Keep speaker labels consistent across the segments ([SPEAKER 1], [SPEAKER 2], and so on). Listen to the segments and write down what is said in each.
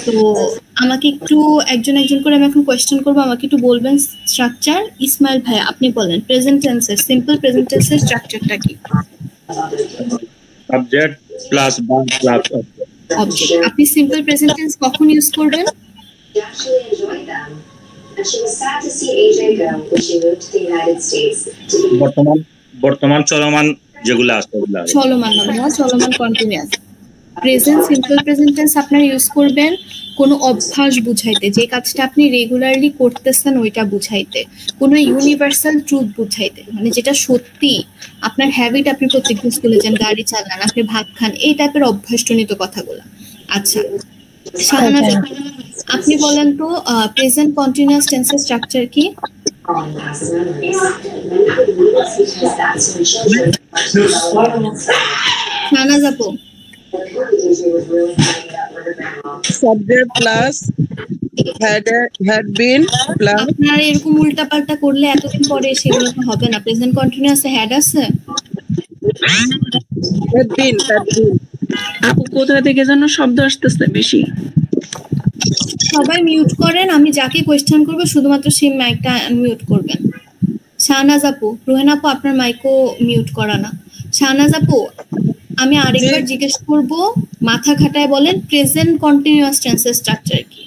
[SPEAKER 1] তো আমাকে একটু একজন একজন করে আমি এখন কোয়েশ্চেন করবো, আমাকে একটু বলবেন স্ট্রাকচার। ইসমাইল ভাই আপনি বলেন প্রেজেন্ট টেন্সের সিম্পল প্রেজেন্ট টেন্সের স্ট্রাকচারটা কি?
[SPEAKER 2] Subject plus verb plus
[SPEAKER 1] object. আপনি সিম্পল প্রেজেন্ট টেন্স কখন ইউজ করবেন?
[SPEAKER 2] বর্তমান চলমান যেগুলো আছে
[SPEAKER 1] চলমান না, চলমান continuous. Present simple present tense আপনারা ইউজ করবেন কোনো অভ্যাস বুঝাইতে, যে কাজটা আপনি রেগুলারলি করতেছেন ওইটা বুঝাইতে, কোনো ইউনিভার্সাল ট্রুথ বুঝাইতে, মানে যেটা সত্যি আপনার হ্যাবিট, আপনি প্রত্যেকদিন স্কুলে যান, গাড়ি চালান, আপনি ভাত খান, এই টাইপের অভ্যাসজনিত কথাগুলো। আচ্ছা শাহানাজ আপনি বলেন তো প্রেজেন্ট কন্টিনিউয়াস টেন্সের স্ট্রাকচার কি? শাহানাজ আপু
[SPEAKER 3] subject plus had been plus.
[SPEAKER 1] আপনারা এরকম উল্টাপাল্টা করলে এতদিন পরে সেগুলো তো হবে না। প্রেজেন্ট কন্টিনিউয়াসে হ্যাড আছে,
[SPEAKER 3] had been
[SPEAKER 4] আপু কোথা থেকে যেন শব্দ আসতেছে বেশি।
[SPEAKER 1] সবাই মিউট করেন, আমি যাকে কোয়েশ্চেন করব শুধুমাত্র সেই মাইকটা মিউট করবেন। শাহনাজ আপু, রোহেন আপু আপনার মাইকও মিউট করা না। শাহনাজ আপু আমি আরেকবার জিজ্ঞেস করব, মাথা খাটায় বলেন প্রেজেন্ট কন্টিনিউয়াস টেন্সের স্ট্রাকচার কি?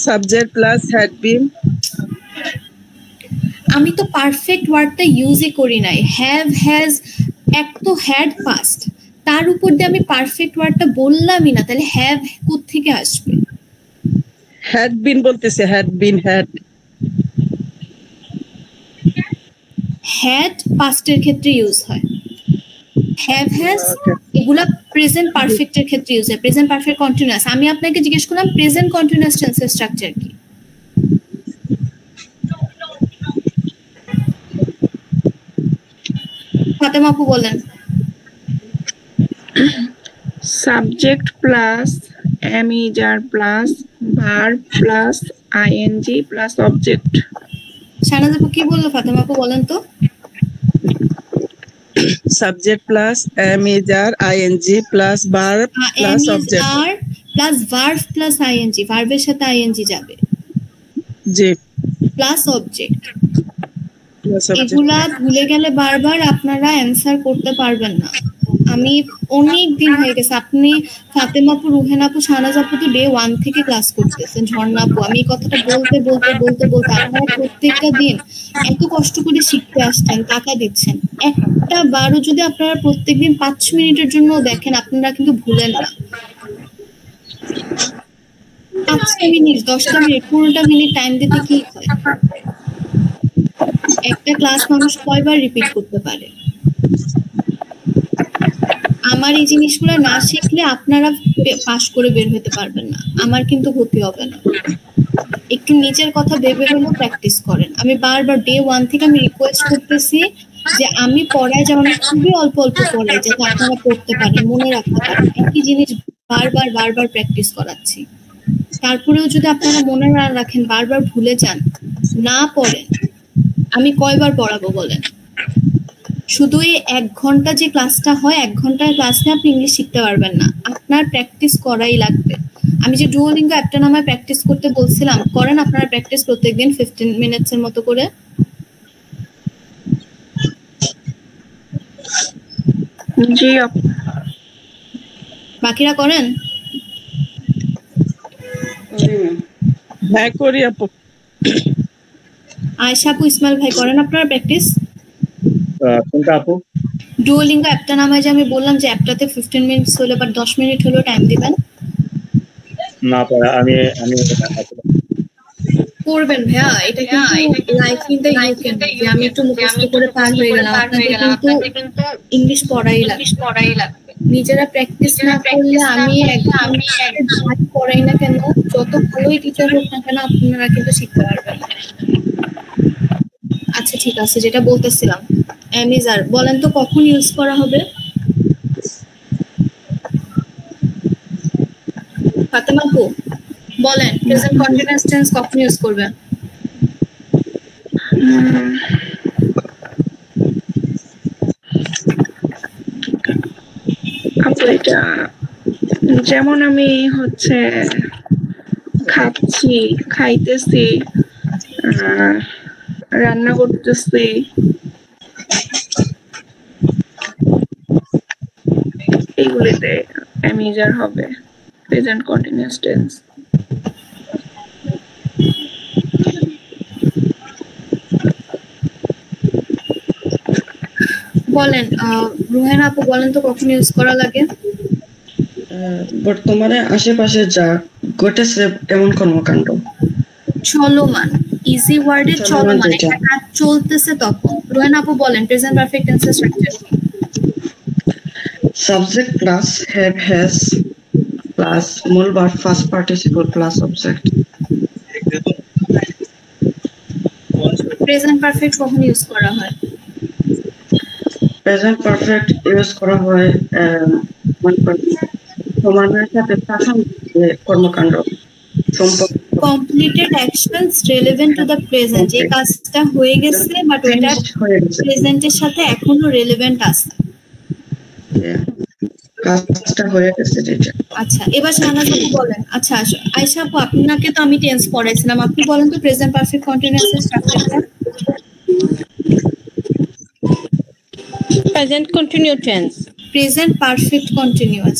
[SPEAKER 3] Subject plus had been।
[SPEAKER 1] আমি তো পারফেক্ট ওয়ার্ডটা ইউজই করি নাই, হ্যাভ হ্যাজ, এক তো হ্যাড পাস্ট, তার উপর দিয়ে আমি পারফেক্ট ওয়ার্ডটা বললামই না, তাহলে হ্যাভ কোত্থেকে আসবে?
[SPEAKER 3] had been বলতেছে, had been had।
[SPEAKER 1] হ্যাড পাস্টের ক্ষেত্রে ইউজ হয়, হ্যাভ হ্যাজ এগুলা প্রেজেন্ট পারফেক্টের ক্ষেত্রে ইউজ হয়, প্রেজেন্ট পারফেক্ট কন্টিনিউয়াস। আমি আপনাকে জিজ্ঞেস করলাম প্রেজেন্ট কন্টিনিউয়াস টেন্সের স্ট্রাকচার কি? ফাতেমা আপু বলেন।
[SPEAKER 4] Subject plus am is are plus verb plus ing plus object.
[SPEAKER 1] Shahnaz আপু কি বললো? ফাতেমা আপু বলেন তো।
[SPEAKER 3] Subject plus am is are ing plus verb plus object
[SPEAKER 1] plus verb plus ing, ভার্বের সাথে ing যাবে,
[SPEAKER 3] জি
[SPEAKER 1] প্লাস অবজেক্ট। এগুলা ভুলে গেলে বারবার আপনারা অ্যান্সার করতে পারবেন না। আমি অনেক দিন হয়ে গেছে, আপনি ফাতেমা আপু, রুহেন আপু, শাহনাজ আপু তো ডে 1 থেকে ক্লাস করতেছেন, ঝর্ণা আপু আমি এই কথাটা বলতে বলতে বলতে বলতে আপনারা প্রত্যেকটা দিন এত কষ্ট করে শিখতে আসছেন, টাকা দিচ্ছেন, একটা বারও যদি আপনারা প্রত্যেকদিন 5 মিনিটের জন্য দেখেন আপনারা কিন্তু ভুলেন না। 5টা মিনিট 10টা মিনিট 15টা মিনিট টাইম দিতে কি হয়? একটা ক্লাস মানুষ কয়বার রিপিট করতে পারে? আমার এই জিনিসগুলো না শিখলে আপনারা পাস করে বের হতে পারবেন না, আমার কিন্তু হতে হবে না। একটু নিজের কথা ভেবে হলেও প্র্যাকটিস করেন। আমি বারবার ডে 1 থেকে আমি রিকোয়েস্ট করতেছি যে আমি পড়াই যেমন খুবই অল্প অল্প পড়াই, যাতে আপনারা পড়তে পারেন, মনে রাখতে পারেন। একই জিনিস বারবার বারবার প্র্যাকটিস করাচ্ছি, তারপরেও যদি আপনারা মনে না রাখেন, বারবার ভুলে যান, না পড়েন, আমি কয়বার পড়াবো বলেন? শুধু এই 1 ঘন্টা যে ক্লাসটা হয়, 1 ঘন্টার ক্লাসে আপনি ইংলিশ শিখতে পারবেন না, আপনার প্র্যাকটিস করাই লাগবে। আমি যে ডুওলিঙ্গো অ্যাপটা নামে প্র্যাকটিস করতে বলছিলাম, করেন আপনারা প্র্যাকটিস প্রত্যেকদিন 15 মিনিটসের মতো করে?
[SPEAKER 4] জি
[SPEAKER 1] বাকিরা করেন?
[SPEAKER 3] হ্যাঁ করি আপু।
[SPEAKER 1] আয়েশা আপু, ইসমাইল ভাই করেন আপনারা প্র্যাকটিস?
[SPEAKER 2] কোনটা আপু?
[SPEAKER 1] ডুওলিঙ্গো অ্যাপটা নামে যে আমি বললাম যে অ্যাপটাতে 15 মিনিটস হলো বা 10 মিনিট হলো টাইম দিবেন।
[SPEAKER 2] না পড়া আমি
[SPEAKER 1] করবেন ভাইয়া, এটা কিন্তু লাইফ ইন দ্য ইউকেন, যে আমি একটু মুখস্থ করে পার হয়ে গেলাম, আপনাদের কিন্তু ইংলিশ পড়াই লাগবে। নিজেরা প্র্যাকটিস না করলে আমি একদম পড়াই না কেন, যত ভালোই টিচার হোক না কেন, আপনারা কিন্তু শিখতে পারবেন না। আচ্ছা ঠিক আছে, যেটা বলতেছিলাম, অ্যামিজার বলেন তো কখন ইউজ করা হবে? ফাতেমা আপু বলেন প্রেজেন্ট কন্টিনিউয়াস টেন্স কখন ইউজ করবেন?
[SPEAKER 4] আপু এটা যেমন আমি হচ্ছে খাচ্ছি, খাইতেছি, রান্না করতেছি, এইগুলিতে অ্যামিজার হবে, প্রেজেন্ট কন্টিনিউয়াস টেন্স।
[SPEAKER 1] বলেন রুহেন আপু, বলেন তো কখন ইউজ করা লাগে?
[SPEAKER 3] বর্তমানে আশেপাশে যা ঘটেছে এমন কর্মকাণ্ড।
[SPEAKER 1] চলমান, ইজি ওয়ার্ডে চলমান,
[SPEAKER 3] যেটা।
[SPEAKER 1] একটা কাজ চলতেছে তখন। রুহেন আপু বলেন প্রেজেন্ট পারফেক্ট টেন্সের স্ট্রাকচার কি?
[SPEAKER 3] Subject plus have has plus মূল verb first participle plus object.
[SPEAKER 1] Present perfect কখন ইউজ করা হয়?
[SPEAKER 3] Present perfect ইউজ করা হয় সমানের সাথে কর্মকাণ্ড সম্পর্ক।
[SPEAKER 1] Completed actions relevant to the present, যে কাজটা হয়ে গেছে বাট ওটা
[SPEAKER 3] হয়ে গেছে,
[SPEAKER 1] প্রেজেন্টের সাথে এখনো রিলেভেন্ট আছে।
[SPEAKER 3] কাজটা হয়ে গেছে যেটা।
[SPEAKER 1] আচ্ছা, এবার শাহনাজ আপু বলেন। আচ্ছা আয়েশা আপু, আপনাকে তো আমি টেন্স পড়াইছিলাম, আপনি বলেন তো প্রেজেন্ট পারফেক্ট কন্টিনিউয়াস এর স্ট্রাকচারটা।
[SPEAKER 5] Present continuous tense.
[SPEAKER 1] Present perfect continuous.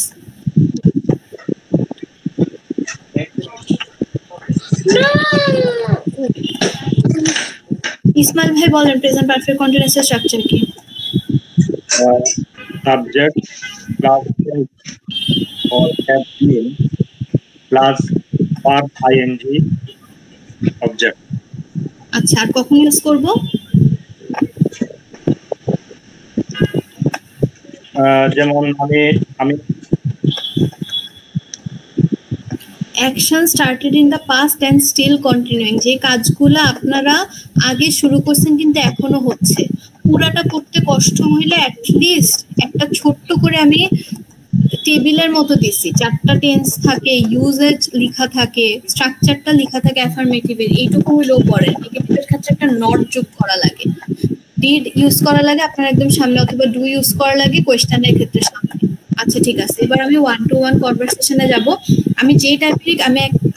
[SPEAKER 1] Ismail ভাই বলেন প্রেজেন্ট পারফেক্ট কন্টিনিউয়াস এর স্ট্রাকচার কি?
[SPEAKER 2] subject plus is or have been plus verb ing object.
[SPEAKER 1] আচ্ছা, আর কখন ইউজ করব?
[SPEAKER 2] যেমন আমি
[SPEAKER 1] action started in the past and still continuing, যে কাজগুলো আপনারা আগে শুরু করছেন কিন্তু এখনো হচ্ছে। পুরাটা করতে কষ্ট হইলে অ্যাটলিস্ট একটা ছোট্ট করে আমি টেবিলের মতো দিছি, 4টা টেন্স থাকে, ইউজেজ লেখা থাকে, স্ট্রাকচারটা লেখা থাকে অ্যাফার্মেটিভের, এইটুকু হইলেও পড়ে। নেগেটিভের ক্ষেত্রে একটা নট যোগ করা লাগে, ডিড ইউজ করা লাগে আপনার একদম সামনে, অথবা ডু ইউজ করা লাগে কোয়েশ্চেনের ক্ষেত্রে সামনে। আচ্ছা ঠিক আছে, এবার আমি 1-to-1 কনভারসেশনে যাব। আমি যে টাইপের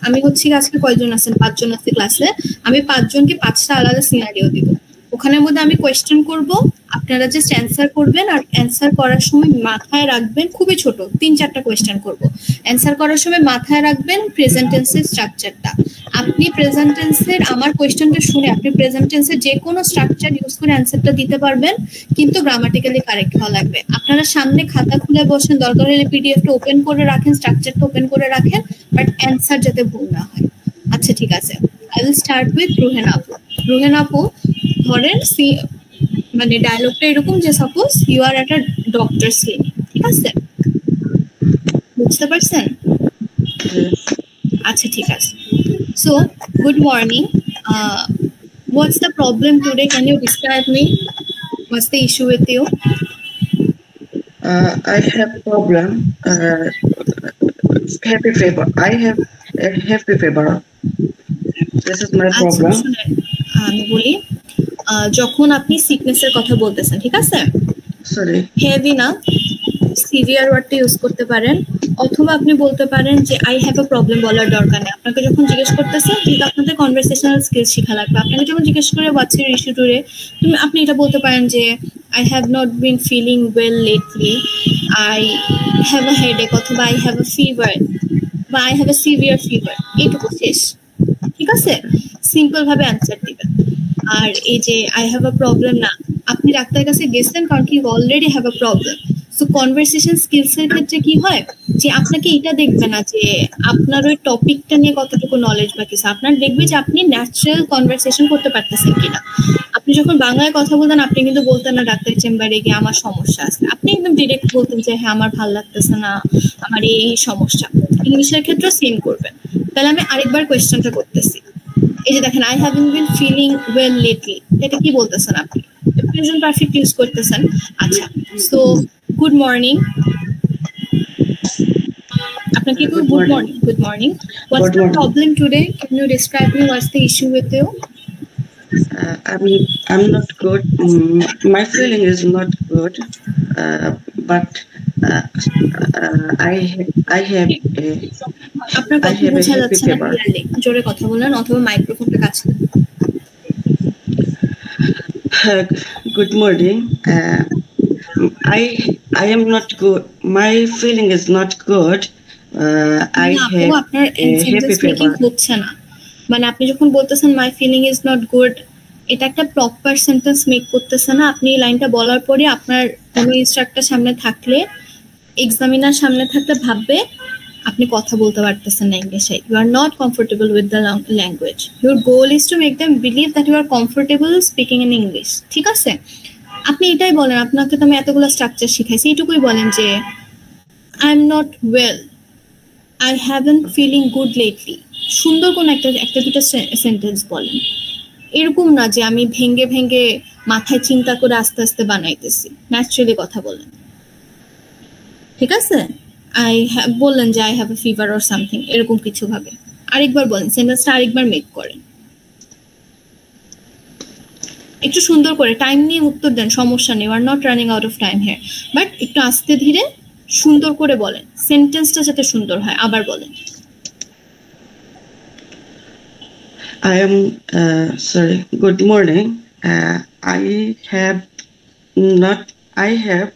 [SPEAKER 1] আমি হচ্ছে আজকে কয়জন আছেন? 5 জন আছে ক্লাসে। আমি 5 জনকে 5টা আলাদা সিনারিও দিব। ওখানের মধ্যে আমি কোয়েশ্চেন করব, আপনারা জাস্ট অ্যান্সার করবেন। আর অ্যান্সার করার সময় মাথায় রাখবেন, খুবই ছোট 3-4টা কোয়েশ্চেন করব। অ্যান্সার করার সময় মাথায় রাখবেন প্রেজেন্ট টেন্সের স্ট্রাকচারটা। আপনি প্রেজেন্ট টেন্সের আমার কোয়েশ্চেনটা শুনে আপনি প্রেজেন্ট টেন্সের যে কোনো স্ট্রাকচার ইউজ করে অ্যান্সারটা দিতে পারবেন, কিন্তু গ্রামাটিক্যালি কারেক্ট হওয়া লাগবে। আপনারা সামনে খাতা খুলে বসেন, দরকার হলে পিডিএফটা ওপেন করে রাখেন, স্ট্রাকচারটা ওপেন করে রাখেন, বাট অ্যান্সার যাতে ভুল না হয়। আচ্ছা ঠিক আছে, I will start with Ruhen আপু। রুহেন আপু, ধরেন মানে ডায়লগটা এরকম যে suppose you are at a doctor's clinic, ঠিক আছে? বুঝতে পারছেন? আচ্ছা ঠিক আছে। So good morning, what's the problem today? Can you describe me? What's the issue with you?
[SPEAKER 3] I have problem. Happy fever. I have a happy fever. This is my problem.
[SPEAKER 1] আমি বলি, যখন আপনি সিকনেসের কথা বলতেছেন, ঠিক আছে,
[SPEAKER 3] Sorry.
[SPEAKER 1] হেভি না, severe ওয়ার্ডটা ইউজ করতে পারেন, অথবা আপনি বলতে পারেন যে আই হ্যাভ আ প্রবলেম বলার দরকার নেই। আপনাকে যখন জিজ্ঞেস করতেছে, যেহেতু আপনাদের কনভারসেশনাল স্কিল শেখা লাগবে, আপনাকে যখন জিজ্ঞেস করে হোয়াটস ইউর ইস্যু টুডে, আপনি এটা বলতে পারেন যে I have not been feeling well lately, I have a headache, অথবা আই হ্যাভ আ ফিভার, বা I have a severe fever, এইটুকু শেষ। ঠিক আছে, সিম্পল ভাবে অ্যান্সার দিবেন। আর এই যে আই হ্যাভ আ প্রবলেম না, আপনি ডাক্তারের কাছে গেছেন কারণ কি already have a problem. So conversation skills এর ক্ষেত্রে কি হয় যে আপনাকে এটা দেখবে না যে আপনার ওই টপিকটা নিয়ে কতটুকু নলেজ বা কিছু, আপনার দেখবে যে আপনি ন্যাচারাল কনভারসেশন করতে পারতেছেন কিনা। আপনি যখন বাংলায় কথা বলতেন, আপনি কিন্তু বলতেন না ডাক্তারের চেম্বারে গিয়ে আমার সমস্যা আছে, আপনি একদম ডিরেক্ট বলতেন যে হ্যাঁ আমার ভালো লাগতেছে না, আমার এই সমস্যা। ইংলিশের ক্ষেত্রে সেম করবেন। তাহলে আমি আরেকবার কোয়েশ্চেনটা করতেছি। এই যে দেখেন, I haven't been feeling well lately, এটা কি বলতেছেন আপনি? প্রেজেন্ট পারফেক্ট ইউজ করতেছেন। আচ্ছা, সো গুড মর্নিং, আপনাকে good morning. Good morning, what's the problem today? Can you describe me what's the issue with you?
[SPEAKER 3] I'm not good. My feeling is not good, but I have
[SPEAKER 1] আপনার
[SPEAKER 3] I
[SPEAKER 1] কথা
[SPEAKER 3] have a
[SPEAKER 1] বোঝা
[SPEAKER 3] happy
[SPEAKER 1] যাচ্ছে না
[SPEAKER 3] fever.
[SPEAKER 1] Clearly, জোরে কথা বলেন অথবা মাইক্রোফোনটা কাছে নেন।
[SPEAKER 3] Good morning. I am not good. My feeling is not good. I
[SPEAKER 1] না আপু,
[SPEAKER 3] have
[SPEAKER 1] আপনার
[SPEAKER 3] a happy
[SPEAKER 1] sentence making
[SPEAKER 3] fever.
[SPEAKER 1] হচ্ছে না। মানে আপনি যখন বলতেছেন my feeling is not good, এটা একটা প্রপার সেন্টেন্স মেক করতেছে না। আপনি এই লাইনটা বলার পরে আপনার কোনো ইনস্ট্রাক্টর সামনে থাকলে, এক্সামিনার সামনে থাকলে ভাববে আপনি কথা বলতে পারতেছেন না ইংলিশে। You are not comfortable with the language. Your goal is to make them believe that you are comfortable speaking in English. ঠিক আছে, আপনি এটাই বলেন। আপনাকে তো আমি এতগুলো স্ট্রাকচার শিখাইছি, এইটুকুই বলেন যে I am not well, I haven't feeling good lately. সুন্দর কোন একটা দুটো সেন্টেন্স বলেন। এরকম না যে আমি ভেঙ্গে ভেঙ্গে মাথায় চিন্তা করে আস্তে আস্তে বানাইতেছি। ন্যাচারালি কথা বলেন, ঠিক আছে? বললেন যে I have a fever or something, এরকম কিছু ভাবে আরেকবার বলেন, সেন্টেন্সটা আরেকবার মেক করেন। একটু সুন্দর করে টাইম নিয়ে উত্তর দেন, সমস্যা নেই। Are not running out of time here, but একটু আস্তে ধীরে সুন্দর করে বলেন, সেন্টেন্সটা যাতে সুন্দর হয়। আবার বলেন।
[SPEAKER 3] I am sorry. Good morning. I have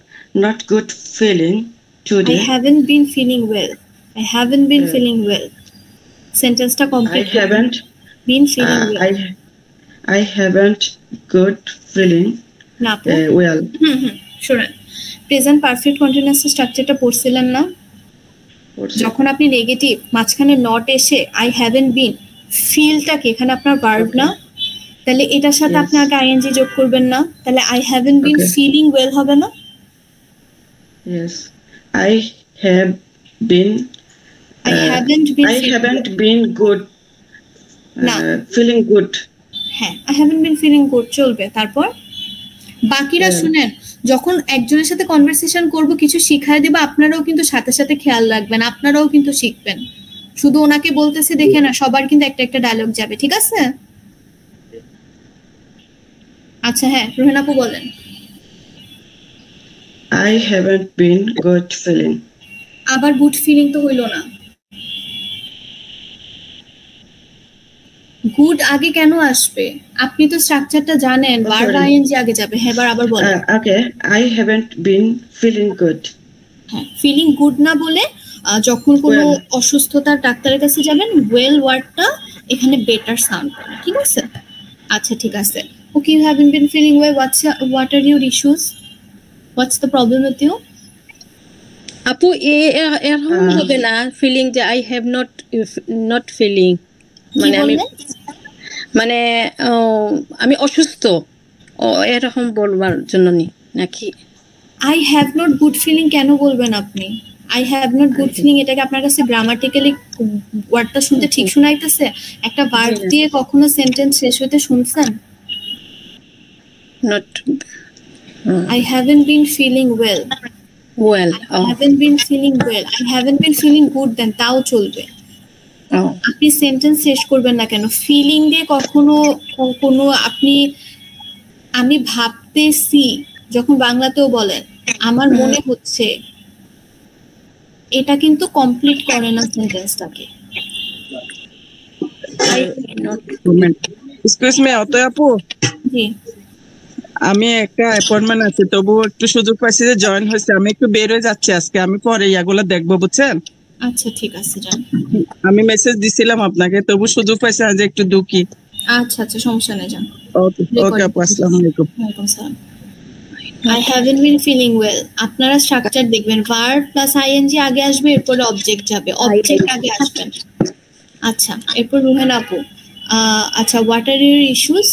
[SPEAKER 3] not good feeling
[SPEAKER 1] I
[SPEAKER 3] today.
[SPEAKER 1] haven't been feeling well. I haven't been feeling well. Sentenceটা
[SPEAKER 3] I
[SPEAKER 1] complete.
[SPEAKER 3] haven't
[SPEAKER 1] Been feeling well.
[SPEAKER 3] I haven't good feeling
[SPEAKER 1] না আপু,
[SPEAKER 3] well.
[SPEAKER 1] শুনেন, present perfect continuous স্ট্রাকচারটা পড়ছিলেন না? যখন আপনি negative মাঝখানে not এসে I haven't বিন, ফিলটা কি এখানে আপনার ভার্ব না? তাহলে এটার সাথে আপনি আগে আইএনজি যোগ করবেন না? তাহলে I haven't been feeling well হবে না?
[SPEAKER 3] Yes, I have been.
[SPEAKER 1] I haven't been.
[SPEAKER 3] I haven't been good.
[SPEAKER 1] না,
[SPEAKER 3] feeling good.
[SPEAKER 1] হ্যাঁ, I haven't been feeling good চলবে। তারপর বাকিরা শুনেন, যখন একজনের সাথে কনভারসেশন করব, কিছু শিখায় দেব, আপনারাও কিন্তু সাথে সাথে খেয়াল রাখবেন, আপনারাও কিন্তু শিখবেন। শুধু ওনাকে বলতেছি দেখে না, সবার কিন্তু একটা একটা ডায়লগ যাবে, ঠিক আছে? আচ্ছা হ্যাঁ, রোহেন আপু বলেন।
[SPEAKER 3] I haven't been good feeling.
[SPEAKER 1] আবার গুড ফিলিং তো হইল না। গুড আগে কেন আসবে? আপনি তো স্ট্রাকচারটা জানেন, বারবার আইএনজি আগে যাবে। হ্যাঁ, আবার বলেন।
[SPEAKER 3] Okay, I haven't been feeling good.
[SPEAKER 1] হ্যাঁ, ফিলিং গুড না বলে যখন কোনো অসুস্থতার ডাক্তারের কাছে যাবেন, ওয়েল ওয়ার্ডটা এখানে বেটার সাউন্ড করে, ঠিক আছে? আচ্ছা ঠিক আছে। Okay, you haven't been feeling well, what are your issues? What's the problem with you?
[SPEAKER 4] আপু এরকম হবে না ফিলিং যে আই হ্যাভ নট ফিলিং, মানে আমি অসুস্থ, এরকম বলবার জন্য নাকি?
[SPEAKER 1] I have not good feeling কেন বলবেন আপনি? I have not good feeling এটাকে আপনার কাছে গ্রামাটিক্যালি ওয়ার্ডটা শুনতে ঠিক শোনাইতেছে? একটা ভার্ব দিয়ে কখনো সেন্টেন্স শেষ হতে শুনছেন?
[SPEAKER 4] Not
[SPEAKER 1] I haven't been feeling well. I haven't been feeling well. I haven't been feeling good, then তাও চলবে। আপনি সেন্টেন্স শেষ করবেন না কেন? ফিলিং দিয়ে কখনো কোনো আপনি আমি ভাবতেছি যখন বাংলাতেও বলেন আমার মনে হচ্ছে, এটা কিন্তু কমপ্লিট করে না সেন্টেন্সটাকে।
[SPEAKER 5] এক্সকিউজ মি অতএব আপু,
[SPEAKER 1] জি
[SPEAKER 5] আমি একটা অ্যাপয়েন্টমেন্ট আছে, তবু একটু সুযোগ পাইছি যে জয়েন হয়েছে, আমি একটু বের হয়ে যাচ্ছি আজকে, আমি পরে ইয়াগুলো দেখবো, বুঝছেন?
[SPEAKER 1] আচ্ছা ঠিক আছে, যান।
[SPEAKER 5] আমি মেসেজ দিছিলাম আপনাকে, তবু সুযোগ পাইছি আজ একটু দুঃখী।
[SPEAKER 1] আচ্ছা আচ্ছা, সমস্যা নেই, যান।
[SPEAKER 5] ওকে আপু, আসসালামু আলাইকুম।
[SPEAKER 1] ওয়ালাইকুম সালাম। I haven't been feeling well. আপনারা স্ট্রাকচার দেখবেন, ভার্ব প্লাস আইএনজি আগে আসবে, এরপরে অবজেক্ট যাবে, অবজেক্ট আগে আসবেন। আচ্ছা, এরপর রুহেন আপু। আচ্ছা, what are your issues?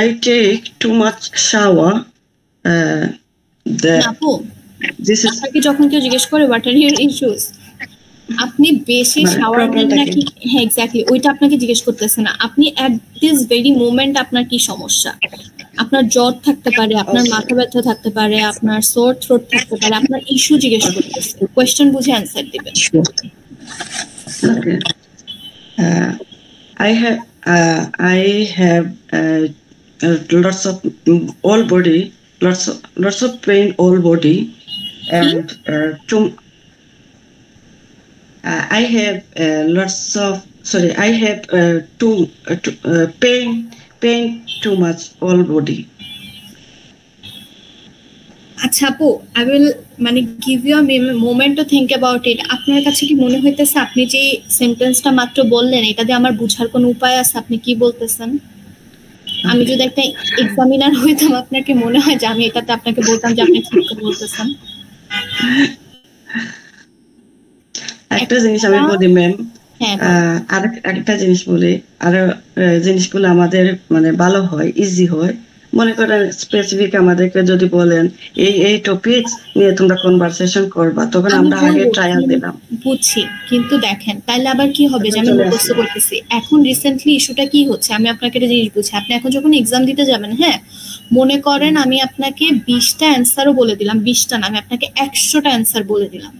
[SPEAKER 3] I take too much shower.
[SPEAKER 1] আপু, আপনাকে যখন কেউ জিজ্ঞেস করে হোয়াট আর ইউর ইস্যুস, আপনি বেশি শাওয়ার নেন নাকি? হ্যাঁ এক্স্যাক্টলি, ওইটা আপনাকে জিজ্ঞেস করতেছে না। আপনি অ্যাট দিস ভেরি মোমেন্ট আপনার কি সমস্যা? আপনার জ্বর থাকতে পারে, আপনার মাথা ব্যথা থাকতে পারে, আপনার সোর থ্রোট থাকতে পারে, আপনার ইস্যু জিজ্ঞেস করতেছে। কোয়েশ্চেন বুঝে অ্যান্সার দিবেন।
[SPEAKER 3] I have lots of all body, lots of pain all body, and I have lots of I have pain too much all body.
[SPEAKER 1] আচ্ছা আপু, আই উইল মানে give you a moment to think about it. আপনার কাছে কি মনে হইতেছে আপনি যে সেন্টেন্সটা মাত্র বললেন এটা দিয়ে আমার বুঝার কোনো উপায় আছে? আপনি কি বলতেছেন? আমি যদি একটা এক্সামিনার হইতাম, আপনার কি মনে হয় যে আমি এটাতে আপনাকে বলতাম যে আপনি ঠিক করে বলতেছেন?
[SPEAKER 3] একটা জিনিস আমি বলি ম্যাম, আরেকটা জিনিস বলি, আর জিনিসগুলো আমাদের মানে ভালো হয়, ইজি হয়। মনে করেন স্পেসিফিক আমাদেরকে যদি বলেন এই টপিক নিয়ে তোমরা কনভারসেশন করবা, তখন আমরা আগে ট্রায়াল দিলাম।
[SPEAKER 1] বুঝছি, কিন্তু দেখেন তাইলে আবার কি হবে যে আমি মুখস্থ করতেছি। এখন রিসেন্টলি ইস্যুটা কি হচ্ছে, আমি আপনাকে একটা জিনিস বুঝি। আপনি এখন যখন এক্সাম দিতে যাবেন, হ্যাঁ, মনে করেন আমি আপনাকে 20টা অ্যান্সারও বলে দিলাম, 20টা না, আমি আপনাকে 100টা অ্যান্সার বলে দিলাম,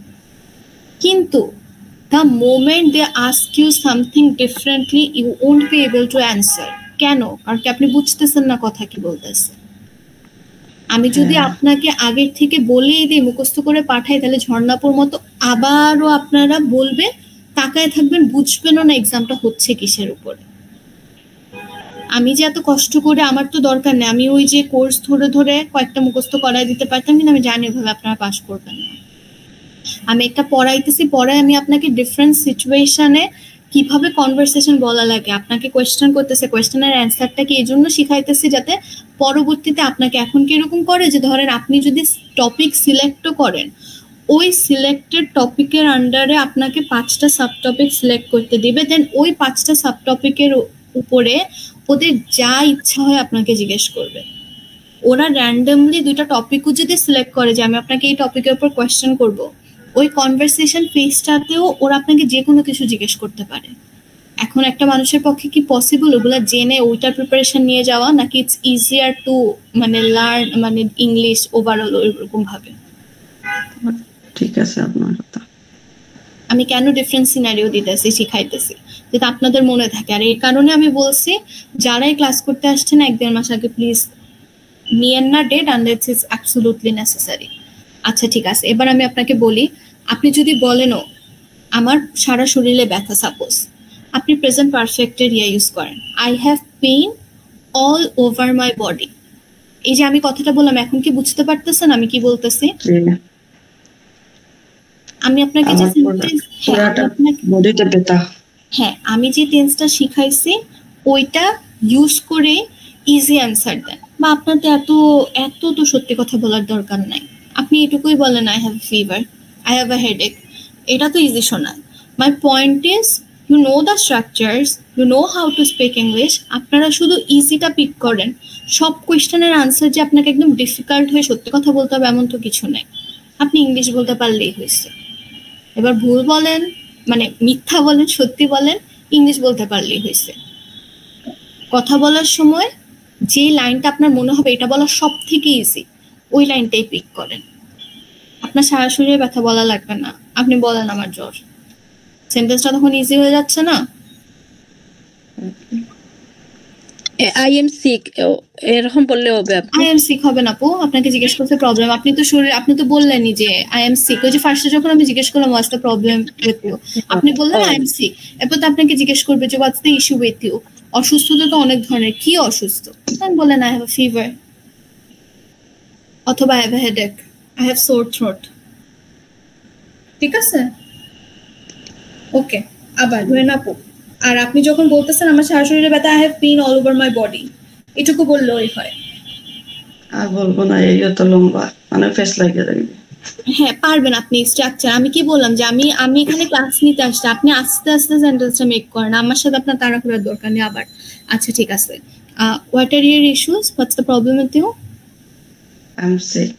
[SPEAKER 1] কিন্তু the moment they ask you something differently you won't be able to answer. কেন? কারণ কি আপনি বুঝতেছেন না কথা কি বলতেছে। আমি যদি আপনাকে আগের থেকে বলেই দিই, মুখস্থ করে পাঠাই, তাহলে ঝর্ণাপুর মতো আবারও আপনারা বলবে, তাকায় থাকবেন, বুঝবেনও না এক্সামটা হচ্ছে কিসের উপরে। আমি যে এত কষ্ট করে, আমার তো দরকার নেই, আমি ওই যে কোর্স ধরে ধরে কয়েকটা মুখস্থ করাই দিতে পারতাম, কিন্তু আমি জানি ওইভাবে আপনারা পাস করবেন না। আমি একটা পড়াইতেছি, পড়ায় আমি আপনাকে ডিফারেন্ট সিচুয়েশনে কিভাবে কনভারসেশন বলা লাগে, আপনাকে কোয়েশ্চেন করতেছে, কোয়েশ্চেনের অ্যান্সারটা কি এই জন্য শিখাইতেছি যাতে পরবর্তীতে আপনাকে এখন কিরকম করে যে ধরেন আপনি যদি টপিক সিলেক্টও করেন, ওই সিলেক্টেড টপিকের আন্ডারে আপনাকে 5টা সাব টপিক সিলেক্ট করতে দিবে, দেন ওই 5টা সাব টপিকের উপরে ওদের যা ইচ্ছা হয় আপনাকে জিজ্ঞেস করবে। ওরা র্যান্ডমলি 2টা টপিকও যদি সিলেক্ট করে যে আমি আপনাকে এই টপিকের উপর কোয়েশ্চেন করব, ওই কনভারসেশন ফেজটাতেও ওরা আপনাকে যে কোনো কিছু জিজ্ঞেস করতে পারে। এখন একটা মানুষের পক্ষে কি পসিবল ওগুলা জেনে ওইটার প্রিপারেশন নিয়ে যাওয়া, নাকি ইটস ইজিয়ার টু মানে লার্ন মানে ইংলিশ ওভারঅল ওইরকম ভাবে?
[SPEAKER 3] ঠিক আছে আপনার কথা।
[SPEAKER 1] আমি কেন ডিফারেন্ট সিনারিও দিতেছি, শিখাইতেছি যাতে আপনাদের মনে থাকে। আর এই কারণে আমি বলছি যারাই ক্লাস করতে আসছেন 1-1.5 মাস আগে প্লিজ নিয়েন না date unless it's absolutely necessary. আচ্ছা ঠিক আছে, এবার আমি আপনাকে বলি, আপনি যদি বলেনও আমার সারা শরীরে ব্যথা, সাপোজ আপনি প্রেজেন্ট পারফেক্টের ইউজ করেন, I have pain all over my body. এই যে আমি কথাটা বললাম, এখন কি বুঝতে পারতেছেন আমি কি বলতেছি? আমি আপনাকে যে হ্যাঁ আমি যে টেন্সটা শিখাইছি ওইটা ইউজ করে ইজি অ্যান্সার দেন, বা আপনার তো এত তো সত্যি কথা বলার দরকার নাই, আপনি এটুকুই বলেন I have fever, I have a headache, এটা তো ইজি শোনায়। My point is you know the structures, you know how to speak English. আপনারা শুধু ইজিটা পিক করেন, সব কোয়েশ্চেনের আনসার যে আপনাকে একদম ডিফিকাল্ট হয়ে সত্যি কথা বলতে হবে এমন তো কিছু নেই, আপনি ইংলিশ বলতে পারলেই হয়েছে। এবার ভুল বলেন মানে মিথ্যা বলেন সত্যি বলেন, ইংলিশ বলতে পারলেই হয়েছে। কথা বলার সময় যে লাইনটা আপনার মনে হবে এটা বলা সব থেকে ইজি, ওই লাইনটাই পিক করেন। আপনার সারা শরীরে ব্যথা বলা লাগবে না, আপনি বলেন আমার জ্বর, সেন্টেন্সটা তখন ইজি হয়ে যাচ্ছে না?
[SPEAKER 4] আই এম সিক এরকম বললে হবে?
[SPEAKER 1] আই এম সিক হবে না আপু, আপনাকে জিজ্ঞেস করতে প্রবলেম, আপনি তো শরীর, আপনি তো বললেনই যে আই এম সিক। ওই যে ফার্স্টে যখন আমি জিজ্ঞেস করলাম what's the problem with you, আপনি বললেন আই এম সিক, এরপর তো আপনাকে জিজ্ঞেস করবে যে what's the issue with you. অসুস্থতা তো অনেক ধরনের, কি অসুস্থ? আমি বললেন আই হ্যাভ আ ফিভার, অথবা I have a headache, I have sore throat. ঠিক আছে, ওকে। আবার ধরেন আপু, আর আপনি যখন বলতেছেন আমার সারা শরীরে ব্যথা, I have pain all over my body, এটুকু বললেই হয়।
[SPEAKER 3] আর বলবো না, এই তো লম্বা মানে ফেস লাগিয়ে রাখবে।
[SPEAKER 1] হ্যাঁ পারবেন আপনি স্ট্রাকচার। আমি কি বললাম যে আমি এখানে ক্লাস নিতে আসছি, আপনি আস্তে আস্তে সেন্টেন্সটা মেক করেন, আমার সাথে আপনার তাড়া করার দরকার নেই আবার। আচ্ছা ঠিক আছে, what are your issues, what's the problem with you?
[SPEAKER 3] I am sick.